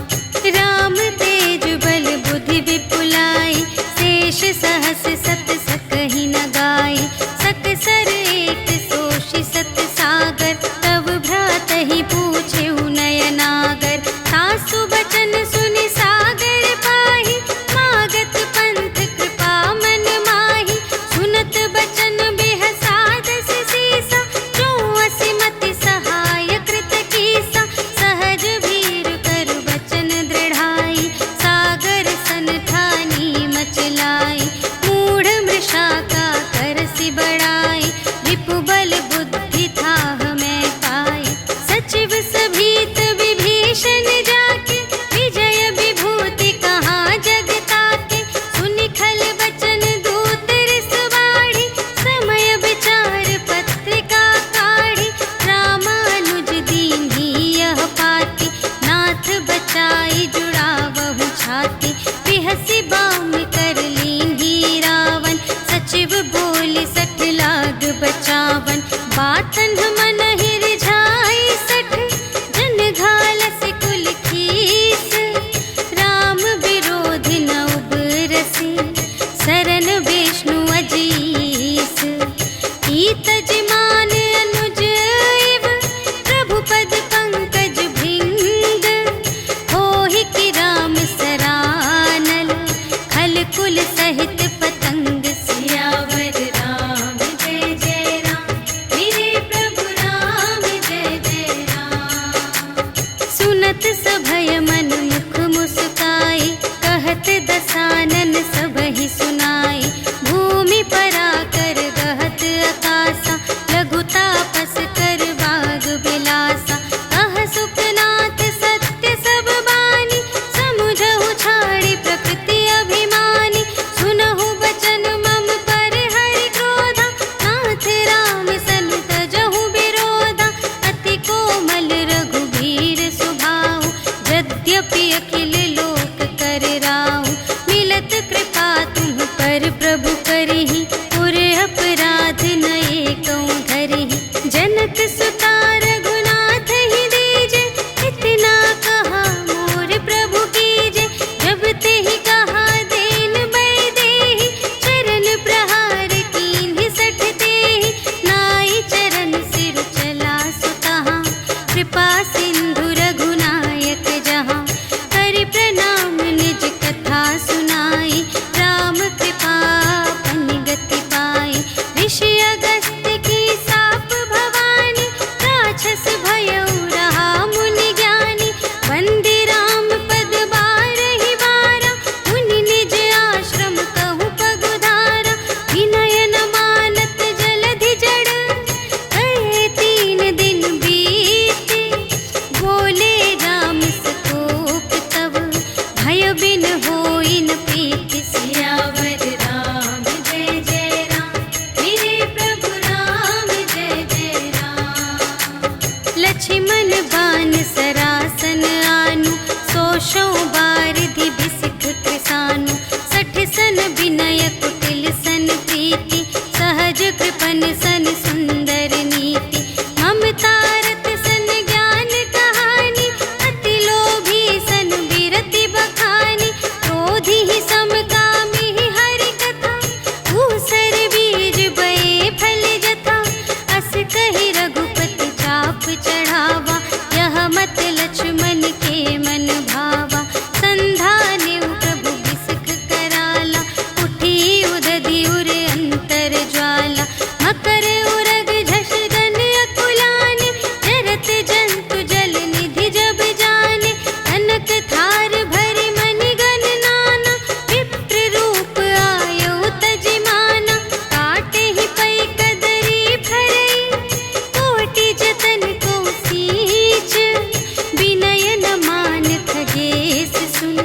राम तेज बल बुद्धि विपुलाई, शेष सहस सत सकहि न गाई। सकसर एक सोषि सत सागर, तब भ्रातहि पूछेउ नयनागर। सासु बचन सुनि सागर पाहि, मागत पंथ कृपा मन माहि। सुनत बचन बिहसा 10 सीसा, जो असिमति सहाय कृत कीसा। सहज वीर कर बचन दृढ़ाई, सागर सन ठानी मचलाई। मूढ़ मृषा का करसि बड़ाई, रिपु बल बुद्धि थाह मैं पाई। सचिव सभीत विभीषण जाके, विजय विभूति कहाँ जग ताके। सुनि खल बचन दूत रिस बाढ़ी, समय विचार पत्रिका काढ़ी। रामानुज दीन्ही यह पाती, नाथ बचाई जुड़ावहु छाती। बिहसि बाम कर लीन्ही रावण, सचिव बोली 60 लाग बचावन। बातन मन ही रिझाई 60, जन घालस कुल खीस। राम विरोधि न उबरसी, शरण विष्णु अजीस। ईतज मान अनुज इव, प्रभु पद पंकज भृंग। होहि कि राम सरानल, खल दसानन सबहि सुनाई। भूमि पराकर गहत आकासा, लघु तापस कर बाग बिलासा। कह सुखनाथ सत्य सब बानी, समुझहु छाड़ी प्रकृति अभिमानी। सुनहु बचन मम पर हरि क्रोधा, नाथ राम सन तजहु विरोधा। अति कोमल रघुबीर सुभाऊ, यद्यपि अखिल लोक कर राहु। मिलत कृपा तुम पर प्रभु करहि, पुर अपराध न एकौ धरहि। जनक सुता रघुनाथ ही दीजे, इतना कहा मोर प्रभु कीजे। जब तेहि कहा देन बै देहि, चरण प्रहार कीन्हि सठ तेहि। नाई चरण सिर चला सुतहाँ, कृपा सिंधु रघुनायक जहाँ। करि प्रणाम निज कथा सुनाई, राम कृपा पन गति पाई। ऋषि अगस्त्य की साप भवानी, राक्षस भयउ रहा मुनि ज्ञानी। वंदे राम पद बारहि बारा, मुनि निज आश्रम कहु पगुधारा। विनय न मानत जलधि जड़, कहे 3 दिन बीते। बोले राम संतोष तब, भय बिन होई न प्रीति। सियावर राम जय जय राम, मेरे प्रभु राम जय जय राम। लक्ष्मण बान सरासन आनु, सोशौ बारिधि बिसिख कृसानु। 60 सन विनय कुटिल सन प्रीति, सहज कृपन सन सुंदर नीति। ममता रत सन ज्ञान कहानी, अति लोभी सन विरति बखानी। क्रोधी ही समकामी हरि कथा, भूसर बीज बये फल जथा। अस कहि रघुपति चाप चढ़ावा, यह मत लक्ष्मण के मन भावा। संधानेउ प्रभु बिसिख कराला, उठी उदधि उर अंतर ज्वाला। मकर उरग झष गन अकुलाने, जरत जंतु जल निधि जब जाने। कनक थार भरि मनि गण नाना, विप्र रूप आयउ तजिमाना। काटे ही पै कदरी फरई, कोटि जतन को सींच। विनय न मान खगेश सुन,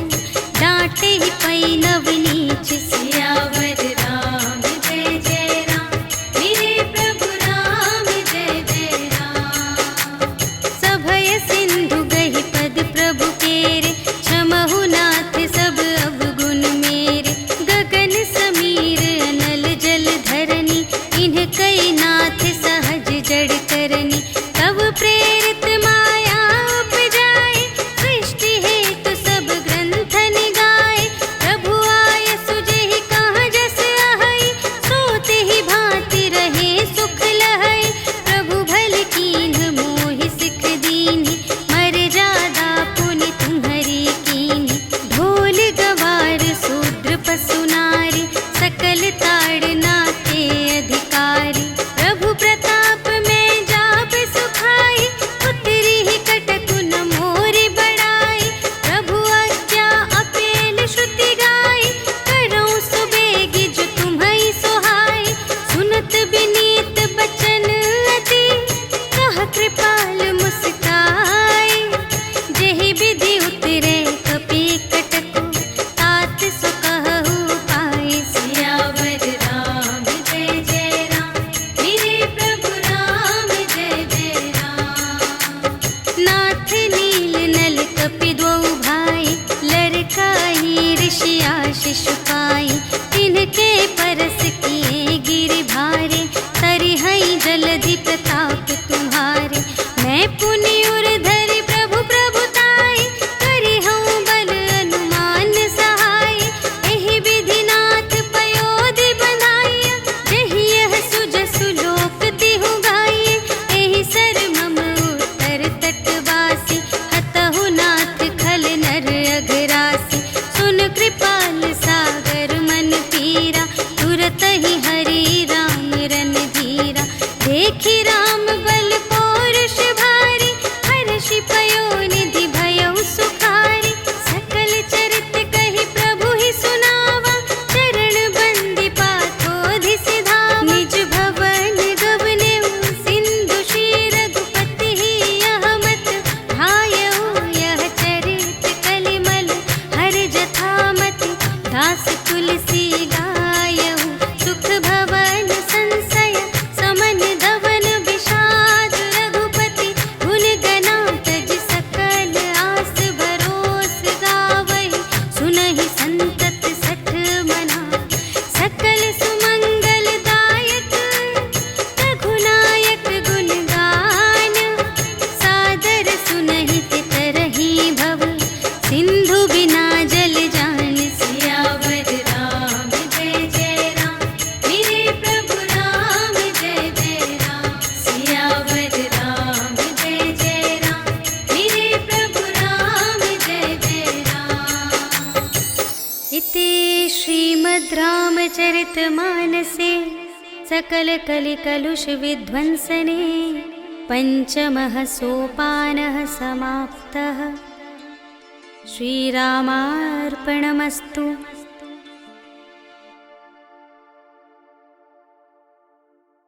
डांटे ही पै नव नीच। सियावर राम जय जय राम, मेरे प्रभु राम जय जय राम। सभय सिंधु गहि पद प्रभु केरे, क्षमहु नाथ सब अवगुण मेरे। गगन समीर अनल जल धरनी, इन्ह कई नाथ सहज जड़ करनी। तब प्रेरित माया उपजाए, सृष्टि हेतु सब ग्रंथ निगाए। प्रभु आय सुजेहि कहाँ जस आहई, सोते ही भांति रहे सुख लहई। प्रभु भल कीन्ह मोहि सिख दीन्हि, मर्यादा पुनि तुम्हरी कीन्हि। ढोल गवार शूद्र पशु नारी, सकल ताड़ना के अधिकारी। प्रभु प्रताप में जाप सुखाई, उतरी ही कटकु न मोरि बड़ाई। प्रभु आज्ञा अपेल श्रुति गाई, करऊँ सुबेगी जो तुम्हई सोहाई। सुनत विनीत बचन अति, कह कृपाल मुस्काई। जेहि विधि उतरे कपि कटकु, तात सो कहु पाई। सियावर राम जय जय राम, मेरे प्रभु राम जय जय राम। नाथ नील नल कपि द्वौ भाई, लरकाई ऋषि आशीष पाई। तिनके परस किए गिरि भारे, तरिहई जलधि प्रताप तुम्हारे। मैं पुनि उर धरि प्रभु प्रभुताई, करिहउँ बल अनुमान सहाय। एहि विधि नाथ पयोधि बंधाइया, जेहि यह सुजसु लोक तिहु गाइए। एहि सर मम उत्तर तटवासी, हतहु नाथ खल नर अघरासी। सुन कृपाल सागर मन पीरा, श्रीमद् रामचरितमानसे सकलकलिकलुषविध्वंसने पञ्चमः सोपानः समाप्तः। श्रीरामार्पणमस्तु।